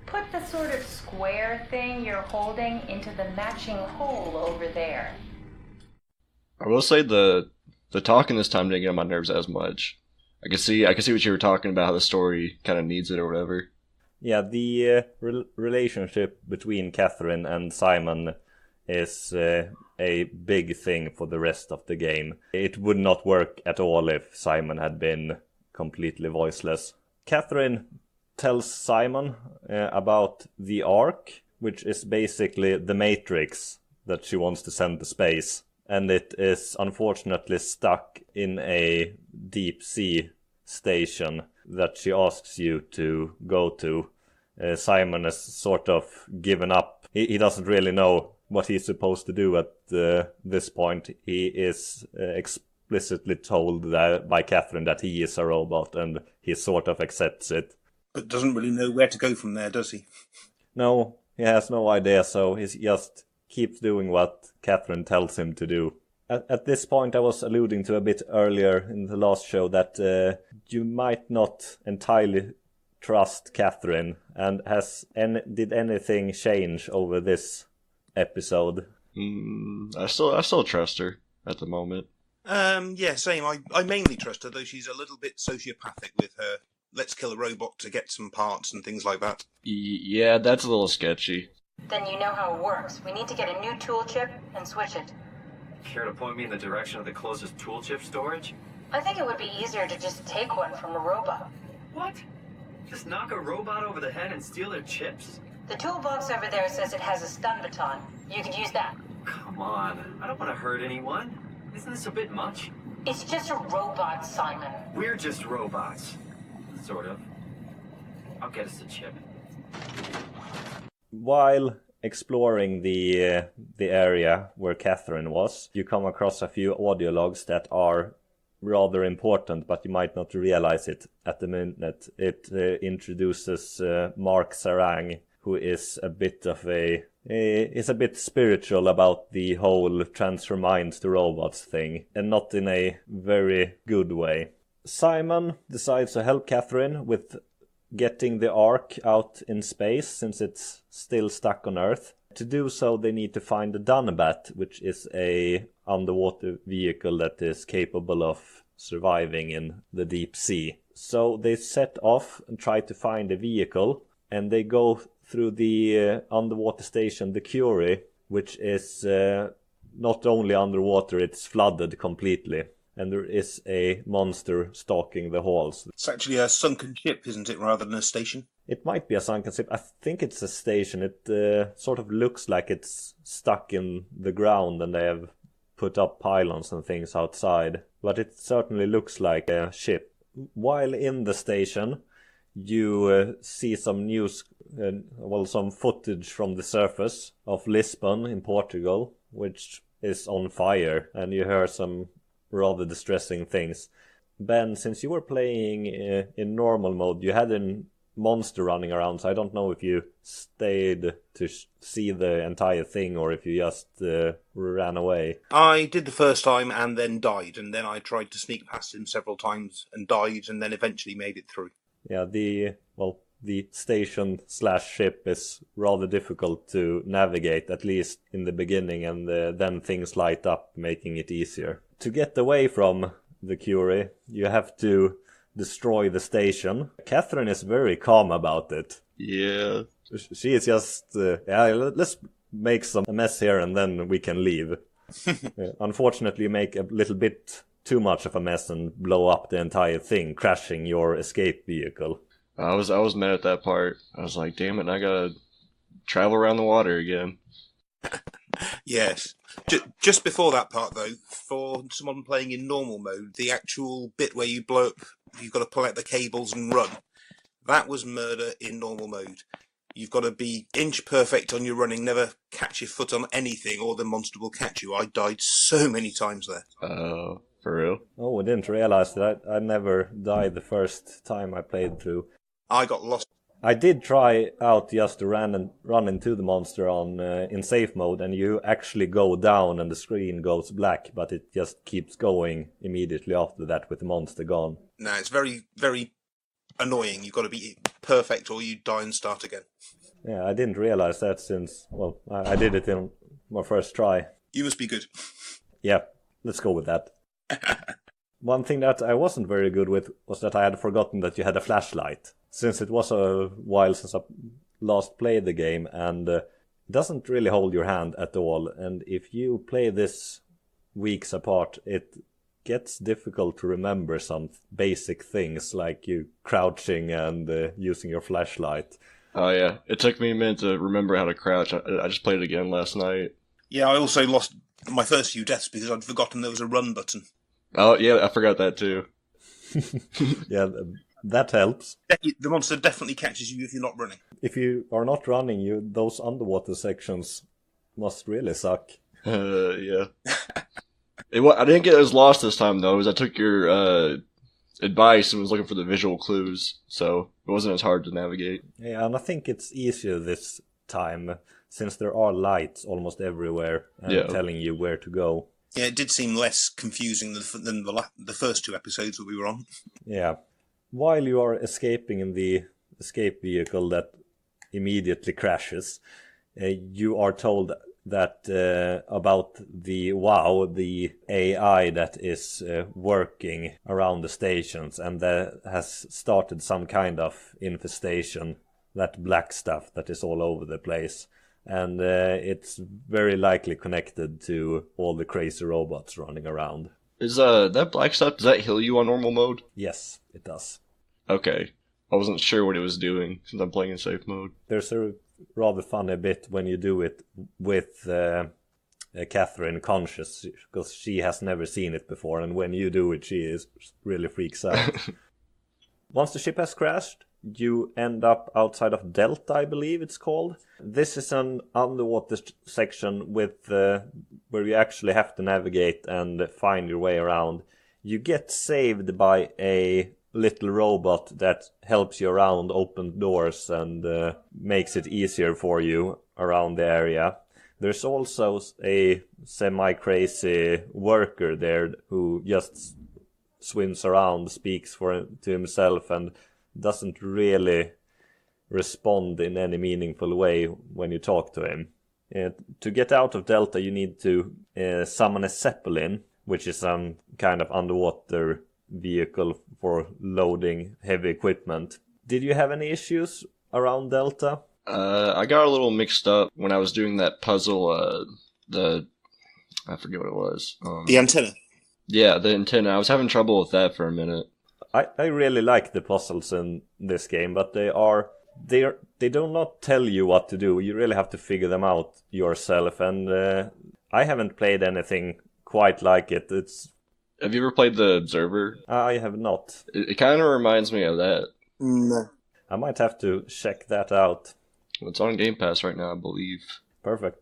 Put the sort of square thing you're holding into the matching hole over there. I will say the talking this time didn't get on my nerves as much. I can see what you were talking about, how the story kind of needs it or whatever. Yeah, the relationship between Catherine and Simon is a big thing for the rest of the game. It would not work at all if Simon had been completely voiceless. Catherine tells Simon about the Ark, which is basically the Matrix that she wants to send to space. And it is unfortunately stuck in a deep sea station that she asks you to go to. Simon has sort of given up. He doesn't really know what he's supposed to do at this point. He is explicitly told by Catherine that he is a robot, and he sort of accepts it. But doesn't really know where to go from there, does he? No, he has no idea, so he just keeps doing what Catherine tells him to do. At this point, I was alluding to a bit earlier in the last show that you might not entirely trust Catherine, and did anything change over this episode? I still trust her at the moment. Yeah, same. I mainly trust her, though she's a little bit sociopathic with her let's kill a robot to get some parts and things like that. Yeah, that's a little sketchy. Then you know how it works. We need to get a new tool chip and switch it. Care to point me in the direction of the closest tool chip storage? I think it would be easier to just take one from a robot. What? Just knock a robot over the head and steal their chips? The toolbox over there says it has a stun baton. You could use that. Come on, I don't want to hurt anyone. Isn't this a bit much? It's just a robot, Simon. We're just robots. Sort of. I'll get us a chip. While exploring the area where Catherine was, you come across a few audio logs that are rather important, but you might not realize it at the minute. It introduces Mark Sarang, who is a bit of is a bit spiritual about the whole transfer minds to robots thing, and not in a very good way. Simon decides to help Catherine with getting the Ark out in space, since it's still stuck on Earth. To do so, they need to find the Dinobat, which is a underwater vehicle that is capable of surviving in the deep sea. So they set off and try to find a vehicle, and they go through the underwater station, the Curie, which is not only underwater, it's flooded completely. And there is a monster stalking the halls. It's actually a sunken ship, isn't it, rather than a station? It might be a sunken ship. I think it's a station. It sort of looks like it's stuck in the ground and they have put up pylons and things outside. But it certainly looks like a ship. While in the station, you see some news, some footage from the surface of Lisbon in Portugal, which is on fire. And you hear some rather distressing things. Ben, since you were playing in normal mode, you had a monster running around, so I don't know if you stayed to see the entire thing or if you just ran away. I did the first time and then died, and then I tried to sneak past him several times and died, and then eventually made it through. Yeah, the station/ship is rather difficult to navigate, at least in the beginning, and then things light up, making it easier. To get away from the Curie, you have to destroy the station. Catherine is very calm about it. Yeah. She is just, let's make some mess here and then we can leave. Unfortunately, you make a little bit too much of a mess and blow up the entire thing, crashing your escape vehicle. I was mad at that part. I was like, damn it, I gotta travel around the water again. Yes. Just before that part, though, for someone playing in normal mode, the actual bit where you blow up, you've got to pull out the cables and run, that was murder in normal mode. You've got to be inch perfect on your running, never catch your foot on anything or the monster will catch you. I died so many times there. For real? Oh, I didn't realize that. I never died the first time I played through. I got lost. I did try out just to run into the monster on in safe mode, and you actually go down and the screen goes black, but it just keeps going immediately after that with the monster gone. No, it's very, very annoying. You've got to be perfect or you die and start again. Yeah, I didn't realize that since, well, I did it in my first try. You must be good. Yeah, let's go with that. One thing that I wasn't very good with was that I had forgotten that you had a flashlight. Since it was a while since I last played the game, and it doesn't really hold your hand at all. And if you play this weeks apart, it gets difficult to remember some basic things like you crouching and using your flashlight. Oh yeah, it took me a minute to remember how to crouch. I just played it again last night. Yeah, I also lost my first few deaths because I'd forgotten there was a run button. Oh yeah, I forgot that too. Yeah, that helps. The monster definitely catches you if you're not running. If you are not running, those underwater sections must really suck. Yeah. I didn't get as lost this time though, as I took your advice and was looking for the visual clues, so it wasn't as hard to navigate. Yeah, and I think it's easier this time since there are lights almost everywhere telling you where to go. Yeah, it did seem less confusing than the first two episodes that we were on. Yeah. While you are escaping in the escape vehicle that immediately crashes, you are told that about the AI that is working around the stations and that has started some kind of infestation, that black stuff that is all over the place. And it's very likely connected to all the crazy robots running around. Is that black stuff, does that heal you on normal mode? Yes, it does. Okay. I wasn't sure what it was doing since I'm playing in safe mode. There's a rather funny bit when you do it with Catherine conscious, because she has never seen it before, and when you do it, she really freaks out. Once the ship has crashed, you end up outside of Delta, I believe it's called. This is an underwater section with where you actually have to navigate and find your way around. You get saved by a little robot that helps you around, open doors, and makes it easier for you around the area. There's also a semi-crazy worker there who just swims around, speaks to himself, and doesn't really respond in any meaningful way when you talk to him. To get out of Delta, you need to summon a Zeppelin, which is some kind of underwater vehicle for loading heavy equipment. Did you have any issues around Delta? I got a little mixed up when I was doing that puzzle, I forget what it was. The antenna? Yeah, the antenna. I was having trouble with that for a minute. I really like the puzzles in this game, but they do not tell you what to do. You really have to figure them out yourself, and I haven't played anything quite like it. Have you ever played The Observer? I have not. It kind of reminds me of that. No. I might have to check that out. Well, it's on Game Pass right now, I believe. Perfect.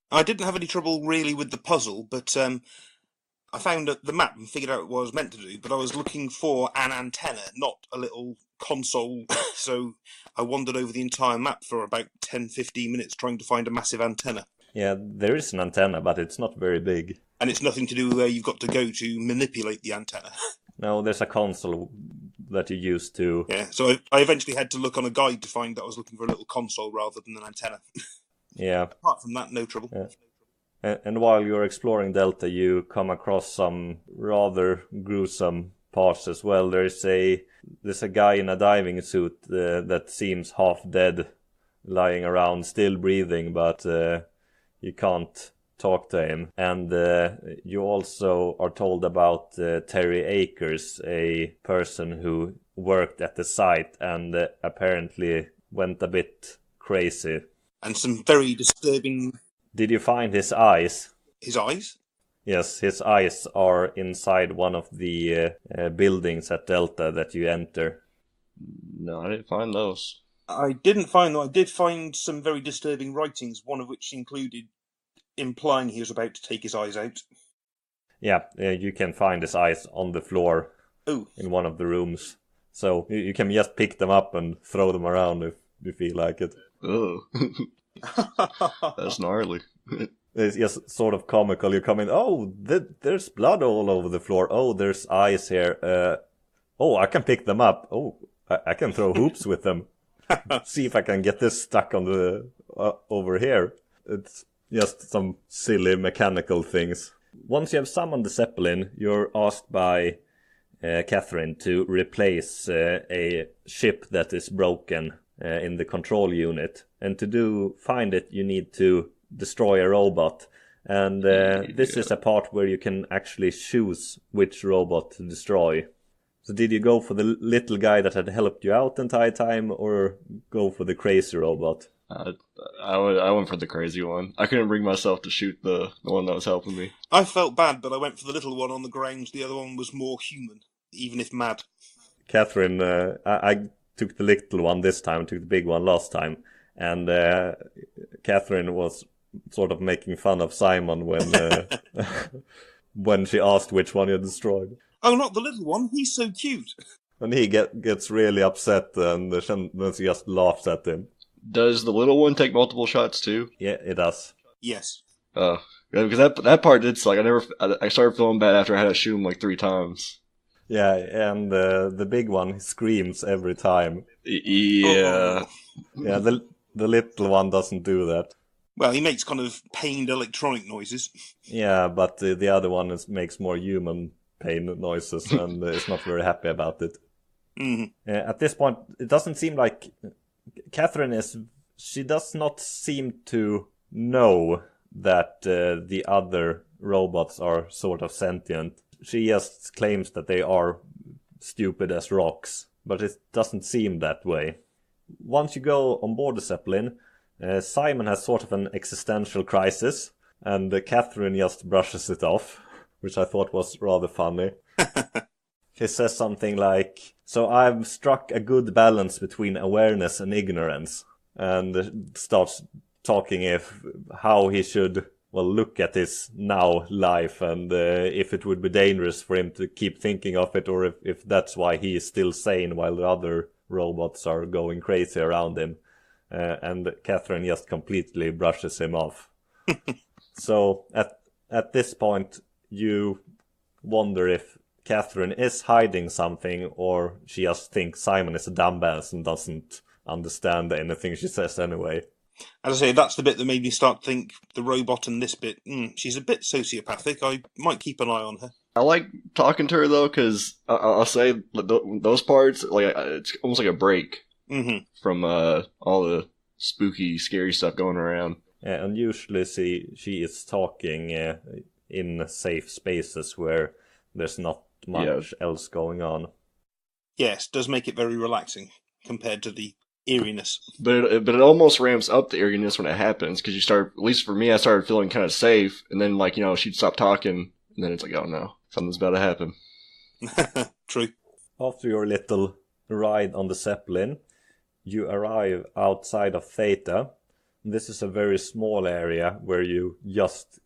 I didn't have any trouble really with the puzzle, but I found the map and figured out what I was meant to do, but I was looking for an antenna, not a little console, so I wandered over the entire map for about 10-15 minutes trying to find a massive antenna. Yeah, there is an antenna, but it's not very big. And it's nothing to do with where you've got to go to manipulate the antenna. No, there's a console that you use to... Yeah, so I eventually had to look on a guide to find that I was looking for a little console rather than an antenna. Yeah. Apart from that, no trouble. Yeah. And while you're exploring Delta, you come across some rather gruesome parts as well. There's a guy in a diving suit that seems half dead, lying around, still breathing, but you can't talk to him. And you also are told about Terry Akers, a person who worked at the site and apparently went a bit crazy. And some very disturbing... Did you find his eyes? His eyes? Yes, his eyes are inside one of the buildings at Delta that you enter. No, I didn't find those. I didn't find them. I did find some very disturbing writings, one of which included implying he was about to take his eyes out. Yeah, you can find his eyes on the floor Ooh. in one of the rooms. So you can just pick them up and throw them around if you feel like it. Oh. That's gnarly. It's just sort of comical. You come in, oh, there's blood all over the floor. Oh, there's eyes here. Oh, I can pick them up. Oh, I can throw hoops with them. See if I can get this stuck on the over here. It's just some silly mechanical things. Once you have summoned the Zeppelin, you're asked by Catherine to replace a ship that is broken in the control unit. And to find it, you need to destroy a robot. And this is a part where you can actually choose which robot to destroy. So did you go for the little guy that had helped you out the entire time, or go for the crazy robot? I went for the crazy one. I couldn't bring myself to shoot the one that was helping me. I felt bad, but I went for the little one on the ground. The other one was more human, even if mad. Catherine, I took the little one this time, took the big one last time, and Catherine was sort of making fun of Simon when when she asked which one you destroyed. Oh, not the little one. He's so cute. And he gets really upset, and she just laughs at him. Does the little one take multiple shots too? Yeah, it does. Yes. Oh, because that part did suck. I started feeling bad after I had to shoot him like 3 times. Yeah, and the big one screams every time. Yeah. Yeah, the little one doesn't do that. Well, he makes kind of pained electronic noises. Yeah, but the other one makes more human pain noises and is not very happy about it. Mm-hmm. At this point, it doesn't seem like Catherine she does not seem to know that the other robots are sort of sentient. She just claims that they are stupid as rocks, but it doesn't seem that way. Once you go on board the Zeppelin, Simon has sort of an existential crisis, and Catherine just brushes it off, which I thought was rather funny. She says something like, "So I've struck a good balance between awareness and ignorance," and starts talking how he should look at his now life, and if it would be dangerous for him to keep thinking of it, or if that's why he is still sane while the other robots are going crazy around him. And Catherine just completely brushes him off. So at this point, you wonder if Catherine is hiding something, or she just thinks Simon is a dumbass and doesn't understand anything she says anyway. As I say, that's the bit that made me start to think the robot and this bit, she's a bit sociopathic. I might keep an eye on her. I like talking to her, though, because I'll say those parts, it's almost like a break from all the spooky, scary stuff going around. Yeah, and usually she is talking in safe spaces where there's not much else going on. Yes, does make it very relaxing compared to the eeriness. But it almost ramps up the eeriness when it happens, because you start, at least for me, I started feeling kind of safe, and then she'd stop talking, and then it's like, oh no, something's about to happen. True. After your little ride on the Zeppelin, you arrive outside of Theta. This is a very small area where you just,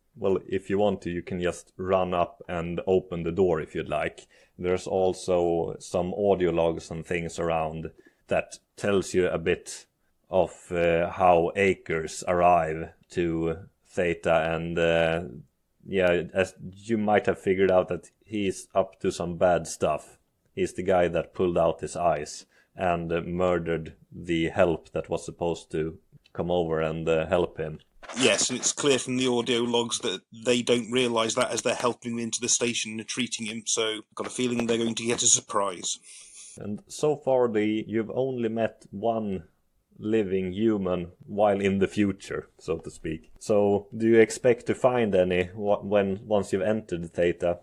if you want to, you can just run up and open the door if you'd like. There's also some audio logs and things around that tells you a bit of how Akers arrive to Theta, and as you might have figured out, that he's up to some bad stuff. He's the guy that pulled out his eyes and murdered the help that was supposed to come over and help him. Yes, and it's clear from the audio logs that they don't realise that as they're helping him into the station and treating him, so I've got a feeling they're going to get a surprise. And so far you've only met one living human while in the future, so to speak. So do you expect to find any once you've entered Theta?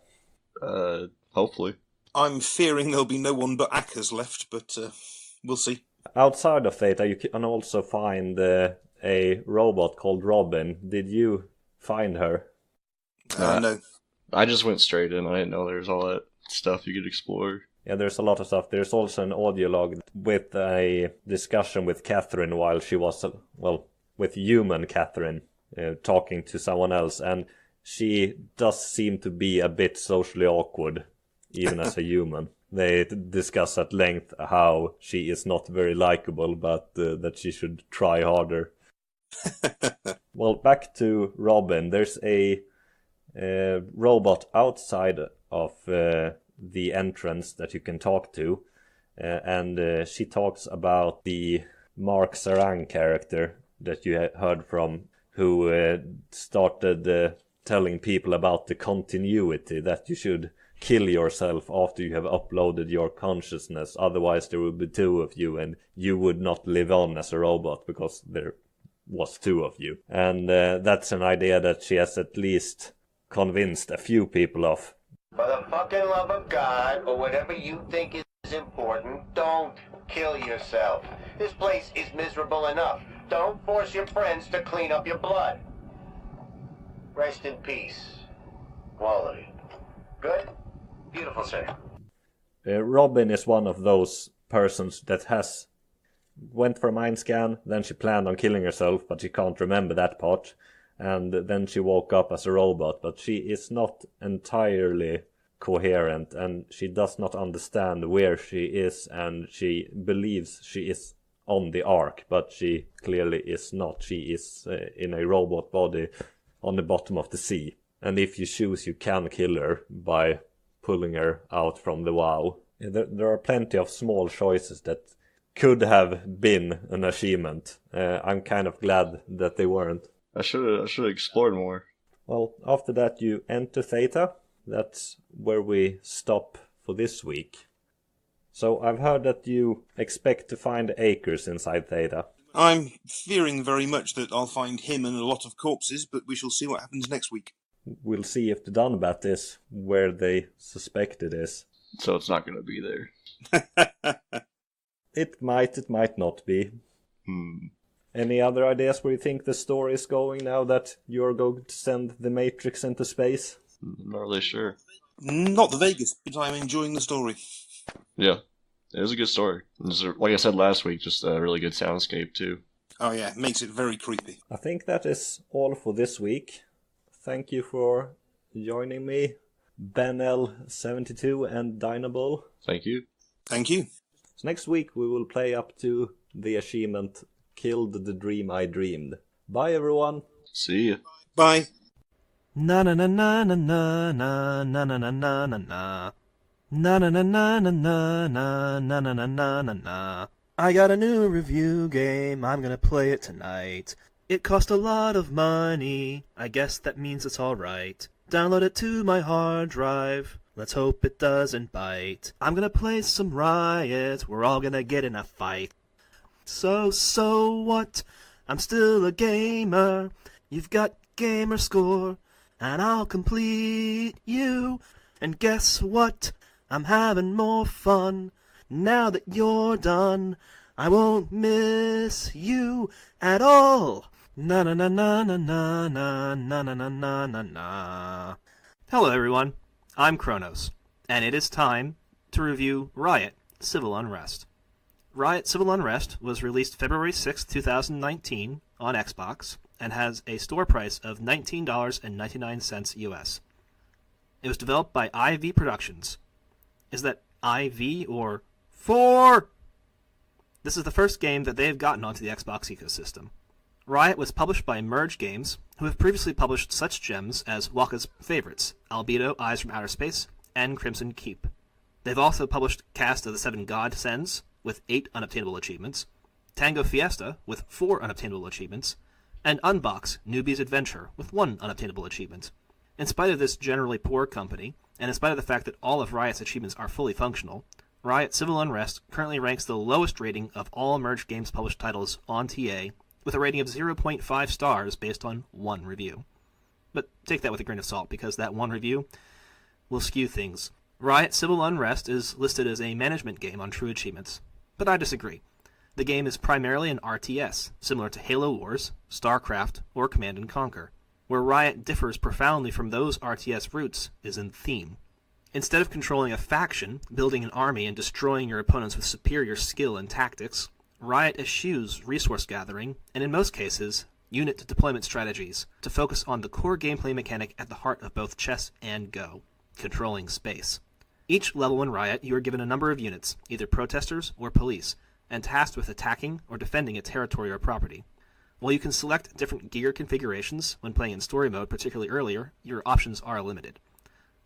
Hopefully. I'm fearing there'll be no one but Akers left, but we'll see. Outside of Theta, you can also find a robot called Robin. Did you find her? No. I just went straight in. I didn't know there was all that stuff you could explore. Yeah, there's a lot of stuff. There's also an audio log with a discussion with Catherine while she was, with human Catherine, talking to someone else. And she does seem to be a bit socially awkward, even as a human. They discuss at length how she is not very likable, but that she should try harder. Well, back to Robin. There's a robot outside of the entrance that you can talk to, and she talks about the Mark Sarang character that you heard from, who started telling people about the continuity, that you should kill yourself after you have uploaded your consciousness, otherwise there would be two of you and you would not live on as a robot because there was two of you. And that's an idea that she has at least convinced a few people of. For the fucking love of God, or whatever you think is important, don't kill yourself. This place is miserable enough. Don't force your friends to clean up your blood. Rest in peace. Quality. Good? Beautiful, sir. Robin is one of those persons that went for a mind scan, then she planned on killing herself, but she can't remember that part. And then she woke up as a robot, but she is not entirely coherent, and she does not understand where she is, and she believes she is on the Ark, but she clearly is not. She is in a robot body on the bottom of the sea. And if you choose, you can kill her by pulling her out from the WoW. There are plenty of small choices that could have been an achievement. I'm kind of glad that they weren't. I should have explored more. Well, after that you enter Theta. That's where we stop for this week. So I've heard that you expect to find acres inside Theta. I'm fearing very much that I'll find him and a lot of corpses, but we shall see what happens next week. We'll see if the Dunbat is where they suspect it is. So it's not going to be there. It might not be. Any other ideas where you think the story is going now that you're going to send the Matrix into space? Not really sure. Not the vaguest, but I'm enjoying the story. Yeah, it was a good story. Like I said last week, just a really good soundscape too. Oh yeah, it makes it very creepy. I think that is all for this week. Thank you for joining me, BenL72 and Dinobull. Thank you. Thank you. So next week we will play up to the achievement Killed the Dream I Dreamed. Bye everyone. See ya. Bye. Na na na na na na na na na na na na na. Na na na na na na na na na na na na. I got a new review game, I'm gonna play it tonight. It cost a lot of money, I guess that means it's alright. Download it to my hard drive, let's hope it doesn't bite. I'm gonna play some Riot, we're all gonna get in a fight. So what? I'm still a gamer, you've got gamer score, and I'll complete you. And guess what? I'm having more fun now that you're done. I won't miss you at all. Na na na na na na na na na na na na na. Hello everyone, I'm Kronos, and it is time to review Riot Civil Unrest. Riot Civil Unrest was released February 6, 2019 on Xbox and has a store price of $19.99 US. It was developed by IV Productions. Is that IV or 4? This is the first game that they have gotten onto the Xbox ecosystem. Riot was published by Merge Games, who have previously published such gems as Waka's favorites, Albedo, Eyes from Outer Space, and Crimson Keep. They've also published Cast of the Seven Godsends, with 8 unobtainable achievements, Tango Fiesta, with 4 unobtainable achievements, and Unbox Newbie's Adventure, with 1 unobtainable achievement. In spite of this generally poor company, and in spite of the fact that all of Riot's achievements are fully functional, Riot Civil Unrest currently ranks the lowest rating of all Merge Games published titles on TA, with a rating of 0.5 stars based on 1 review. But take that with a grain of salt, because that 1 review will skew things. Riot Civil Unrest is listed as a management game on True Achievements, but I disagree. The game is primarily an RTS, similar to Halo Wars, StarCraft, or Command & Conquer. Where Riot differs profoundly from those RTS roots is in theme. Instead of controlling a faction, building an army, and destroying your opponents with superior skill and tactics, Riot eschews resource gathering, and in most cases, unit deployment strategies, to focus on the core gameplay mechanic at the heart of both chess and Go, controlling space. Each level in Riot, you are given a number of units, either protesters or police, and tasked with attacking or defending a territory or property. While you can select different gear configurations when playing in story mode, particularly earlier, your options are limited.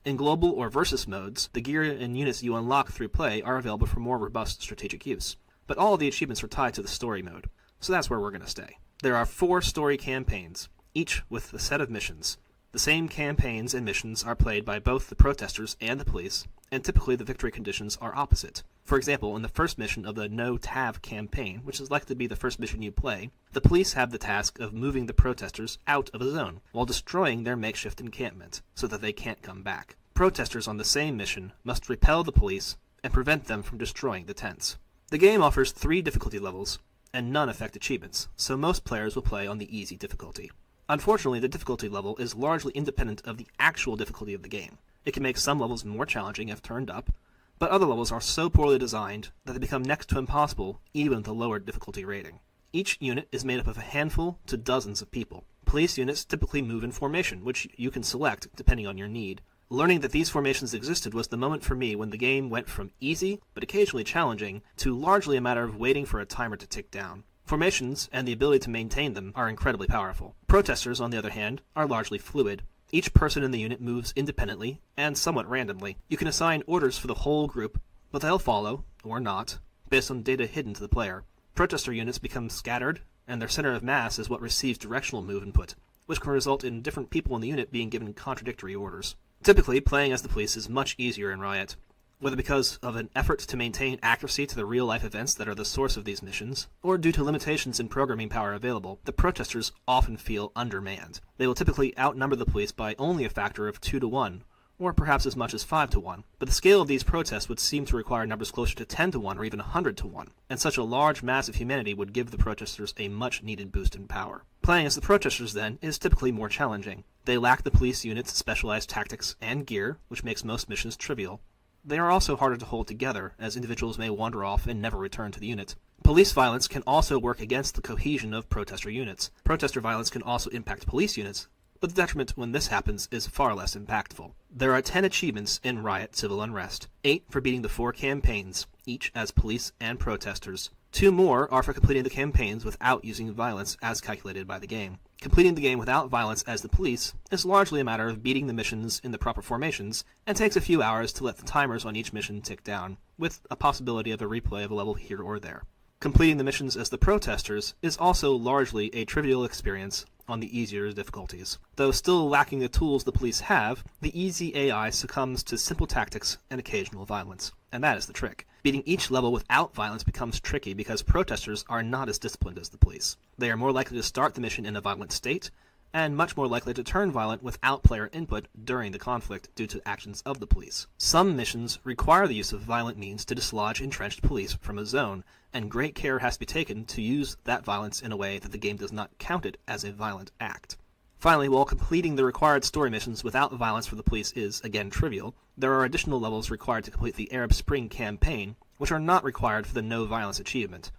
In global or versus modes, the gear and units you unlock through play are available for more robust strategic use. But all of the achievements are tied to the story mode, so that's where we're going to stay. There are 4 story campaigns, each with a set of missions. The same campaigns and missions are played by both the protesters and the police, and typically the victory conditions are opposite. For example, in the first mission of the No Tav campaign, which is likely to be the first mission you play, the police have the task of moving the protesters out of a zone, while destroying their makeshift encampment, so that they can't come back. Protesters on the same mission must repel the police and prevent them from destroying the tents. The game offers 3 difficulty levels, and none affect achievements, so most players will play on the easy difficulty. Unfortunately, the difficulty level is largely independent of the actual difficulty of the game. It can make some levels more challenging if turned up, but other levels are so poorly designed that they become next to impossible even with a lower difficulty rating. Each unit is made up of a handful to dozens of people. Police units typically move in formation, which you can select depending on your need. Learning that these formations existed was the moment for me when the game went from easy, but occasionally challenging, to largely a matter of waiting for a timer to tick down. Formations, and the ability to maintain them, are incredibly powerful. Protesters, on the other hand, are largely fluid. Each person in the unit moves independently, and somewhat randomly. You can assign orders for the whole group, but they'll follow, or not, based on data hidden to the player. Protester units become scattered, and their center of mass is what receives directional move input, which can result in different people in the unit being given contradictory orders. Typically, playing as the police is much easier in Riot, whether because of an effort to maintain accuracy to the real-life events that are the source of these missions, or due to limitations in programming power available. The protesters often feel undermanned. They will typically outnumber the police by only a factor of 2 to 1, or perhaps as much as 5 to 1, but the scale of these protests would seem to require numbers closer to 10 to 1 or even 100 to 1, and such a large mass of humanity would give the protesters a much-needed boost in power. Playing as the protesters, then, is typically more challenging. They lack the police unit's specialized tactics and gear, which makes most missions trivial. They are also harder to hold together, as individuals may wander off and never return to the unit. Police violence can also work against the cohesion of protester units. Protester violence can also impact police units, but the detriment when this happens is far less impactful. There are 10 achievements in Riot Civil Unrest, 8 for beating the 4 campaigns, each as police and protesters. 2 more are for completing the campaigns without using violence as calculated by the game. Completing the game without violence as the police is largely a matter of beating the missions in the proper formations, and takes a few hours to let the timers on each mission tick down, with a possibility of a replay of a level here or there. Completing the missions as the protesters is also largely a trivial experience on the easier difficulties. Though still lacking the tools the police have, the easy AI succumbs to simple tactics and occasional violence. And that is the trick. Beating each level without violence becomes tricky because protesters are not as disciplined as the police. They are more likely to start the mission in a violent state, and much more likely to turn violent without player input during the conflict due to actions of the police. Some missions require the use of violent means to dislodge entrenched police from a zone, and great care has to be taken to use that violence in a way that the game does not count it as a violent act. Finally, while completing the required story missions without violence for the police is, again, trivial, there are additional levels required to complete the Arab Spring campaign, which are not required for the no violence achievement.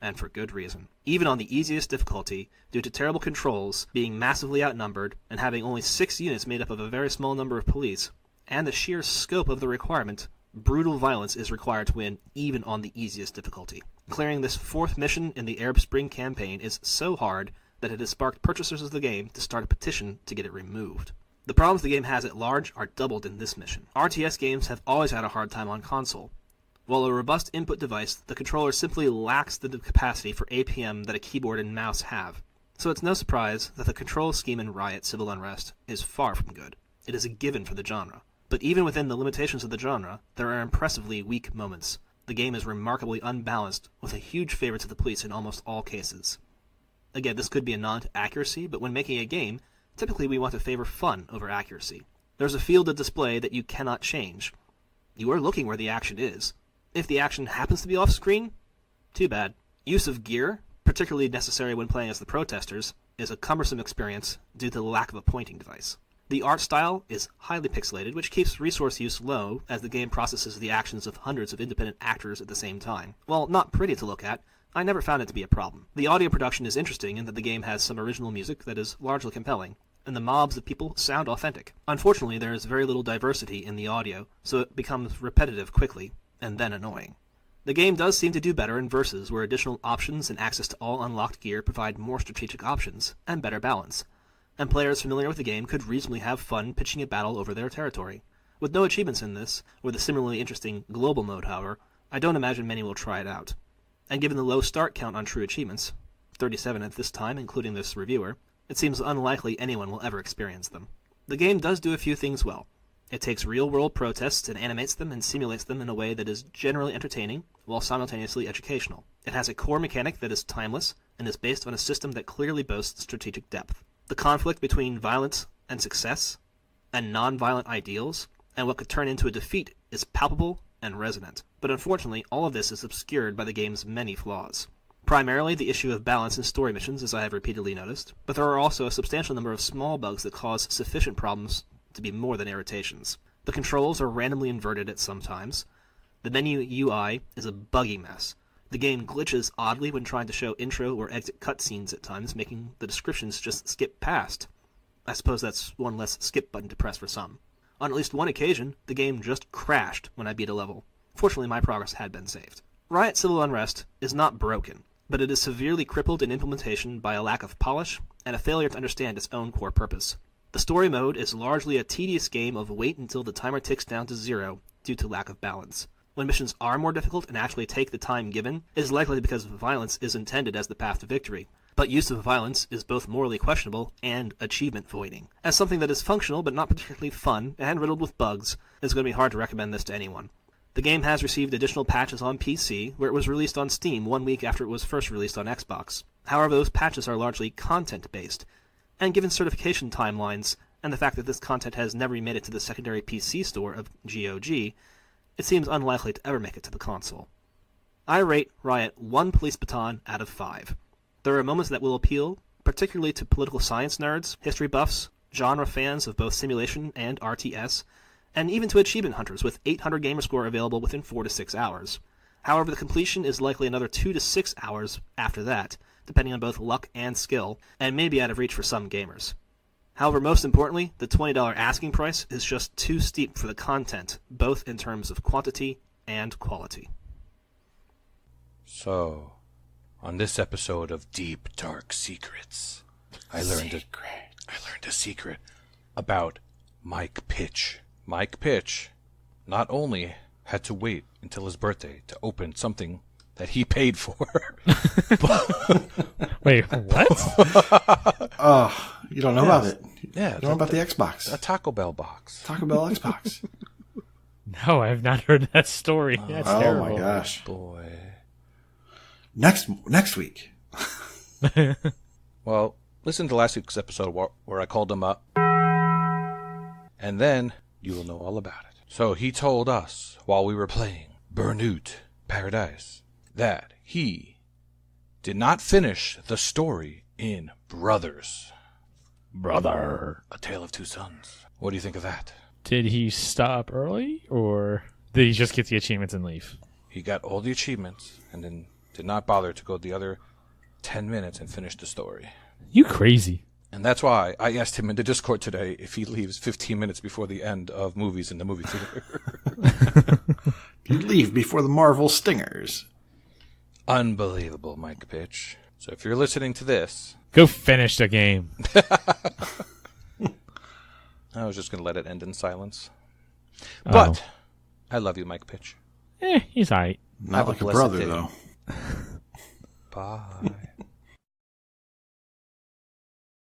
And for good reason. Even on the easiest difficulty, due to terrible controls, being massively outnumbered, and having only 6 units made up of a very small number of police, and the sheer scope of the requirement, brutal violence is required to win even on the easiest difficulty. Clearing this 4th mission in the Arab Spring campaign is so hard that it has sparked purchasers of the game to start a petition to get it removed. The problems the game has at large are doubled in this mission. RTS games have always had a hard time on console. While a robust input device, the controller simply lacks the capacity for APM that a keyboard and mouse have. So it's no surprise that the control scheme in Riot Civil Unrest is far from good. It is a given for the genre. But even within the limitations of the genre, there are impressively weak moments. The game is remarkably unbalanced, with a huge favor to the police in almost all cases. Again, this could be a nod to accuracy, but when making a game, typically we want to favor fun over accuracy. There's a field of display that you cannot change. You are looking where the action is. If the action happens to be off-screen, too bad. Use of gear, particularly necessary when playing as the protesters, is a cumbersome experience due to the lack of a pointing device. The art style is highly pixelated, which keeps resource use low as the game processes the actions of hundreds of independent actors at the same time. While not pretty to look at, I never found it to be a problem. The audio production is interesting in that the game has some original music that is largely compelling, and the mobs of people sound authentic. Unfortunately, there is very little diversity in the audio, so it becomes repetitive quickly, and then annoying. The game does seem to do better in verses, where additional options and access to all unlocked gear provide more strategic options and better balance, and players familiar with the game could reasonably have fun pitching a battle over their territory. With no achievements in this, or the similarly interesting global mode, however, I don't imagine many will try it out. And given the low start count on true achievements, 37 at this time, including this reviewer, it seems unlikely anyone will ever experience them. The game does do a few things well. It takes real-world protests and animates them and simulates them in a way that is generally entertaining, while simultaneously educational. It has a core mechanic that is timeless, and is based on a system that clearly boasts strategic depth. The conflict between violence and success, and non-violent ideals, and what could turn into a defeat is palpable and resonant. But unfortunately, all of this is obscured by the game's many flaws. Primarily the issue of balance in story missions, as I have repeatedly noticed, but there are also a substantial number of small bugs that cause sufficient problems to be more than irritations. The controls are randomly inverted at some times. The menu UI is a buggy mess. The game glitches oddly when trying to show intro or exit cutscenes at times, making the descriptions just skip past. I suppose that's one less skip button to press for some. On at least one occasion, the game just crashed when I beat a level. Fortunately, my progress had been saved. Riot Civil Unrest is not broken, but it is severely crippled in implementation by a lack of polish and a failure to understand its own core purpose. The story mode is largely a tedious game of wait until the timer ticks down to 0 due to lack of balance. When missions are more difficult and actually take the time given, it is likely because violence is intended as the path to victory. But use of violence is both morally questionable and achievement voiding. As something that is functional but not particularly fun and riddled with bugs, it's going to be hard to recommend this to anyone. The game has received additional patches on PC, where it was released on Steam 1 week after it was first released on Xbox. However, those patches are largely content-based, and given certification timelines and the fact that this content has never made it to the secondary PC store of GOG, it seems unlikely to ever make it to the console. I rate Riot 1 police baton out of 5. There are moments that will appeal, particularly to political science nerds, history buffs, genre fans of both simulation and RTS, and even to achievement hunters, with 800 gamerscore available within 4 to 6 hours. However, the completion is likely another 2 to 6 hours after that, depending on both luck and skill, and may be out of reach for some gamers. However, most importantly, the $20 asking price is just too steep for the content, both in terms of quantity and quality. So, on this episode of Deep Dark Secrets, I learned a secret about Mike Pitch. Mike Pitch not only had to wait until his birthday to open something that he paid for. Wait, what? Oh, you don't know about it. Yeah. You don't know about the Xbox. A Taco Bell box. Taco Bell Xbox. No, I have not heard that story. That's terrible. Oh my gosh. Boy. Next week. Well, listen to last week's episode where I called him up, and then you will know all about it. So he told us while we were playing Burnout Paradise that he did not finish the story in Brothers. Brother. A Tale of Two Sons. What do you think of that? Did he stop early, or did he just get the achievements and leave? He got all the achievements, and then did not bother to go the other 10 minutes and finish the story. You crazy. And that's why I asked him in the Discord today if he leaves 15 minutes before the end of movies in the movie theater. You leave before the Marvel Stingers. Unbelievable, Mike Pitch. So if you're listening to this... Go finish the game. I was just going to let it end in silence. But I love you, Mike Pitch. He's alright. Not like a brother, though. Bye.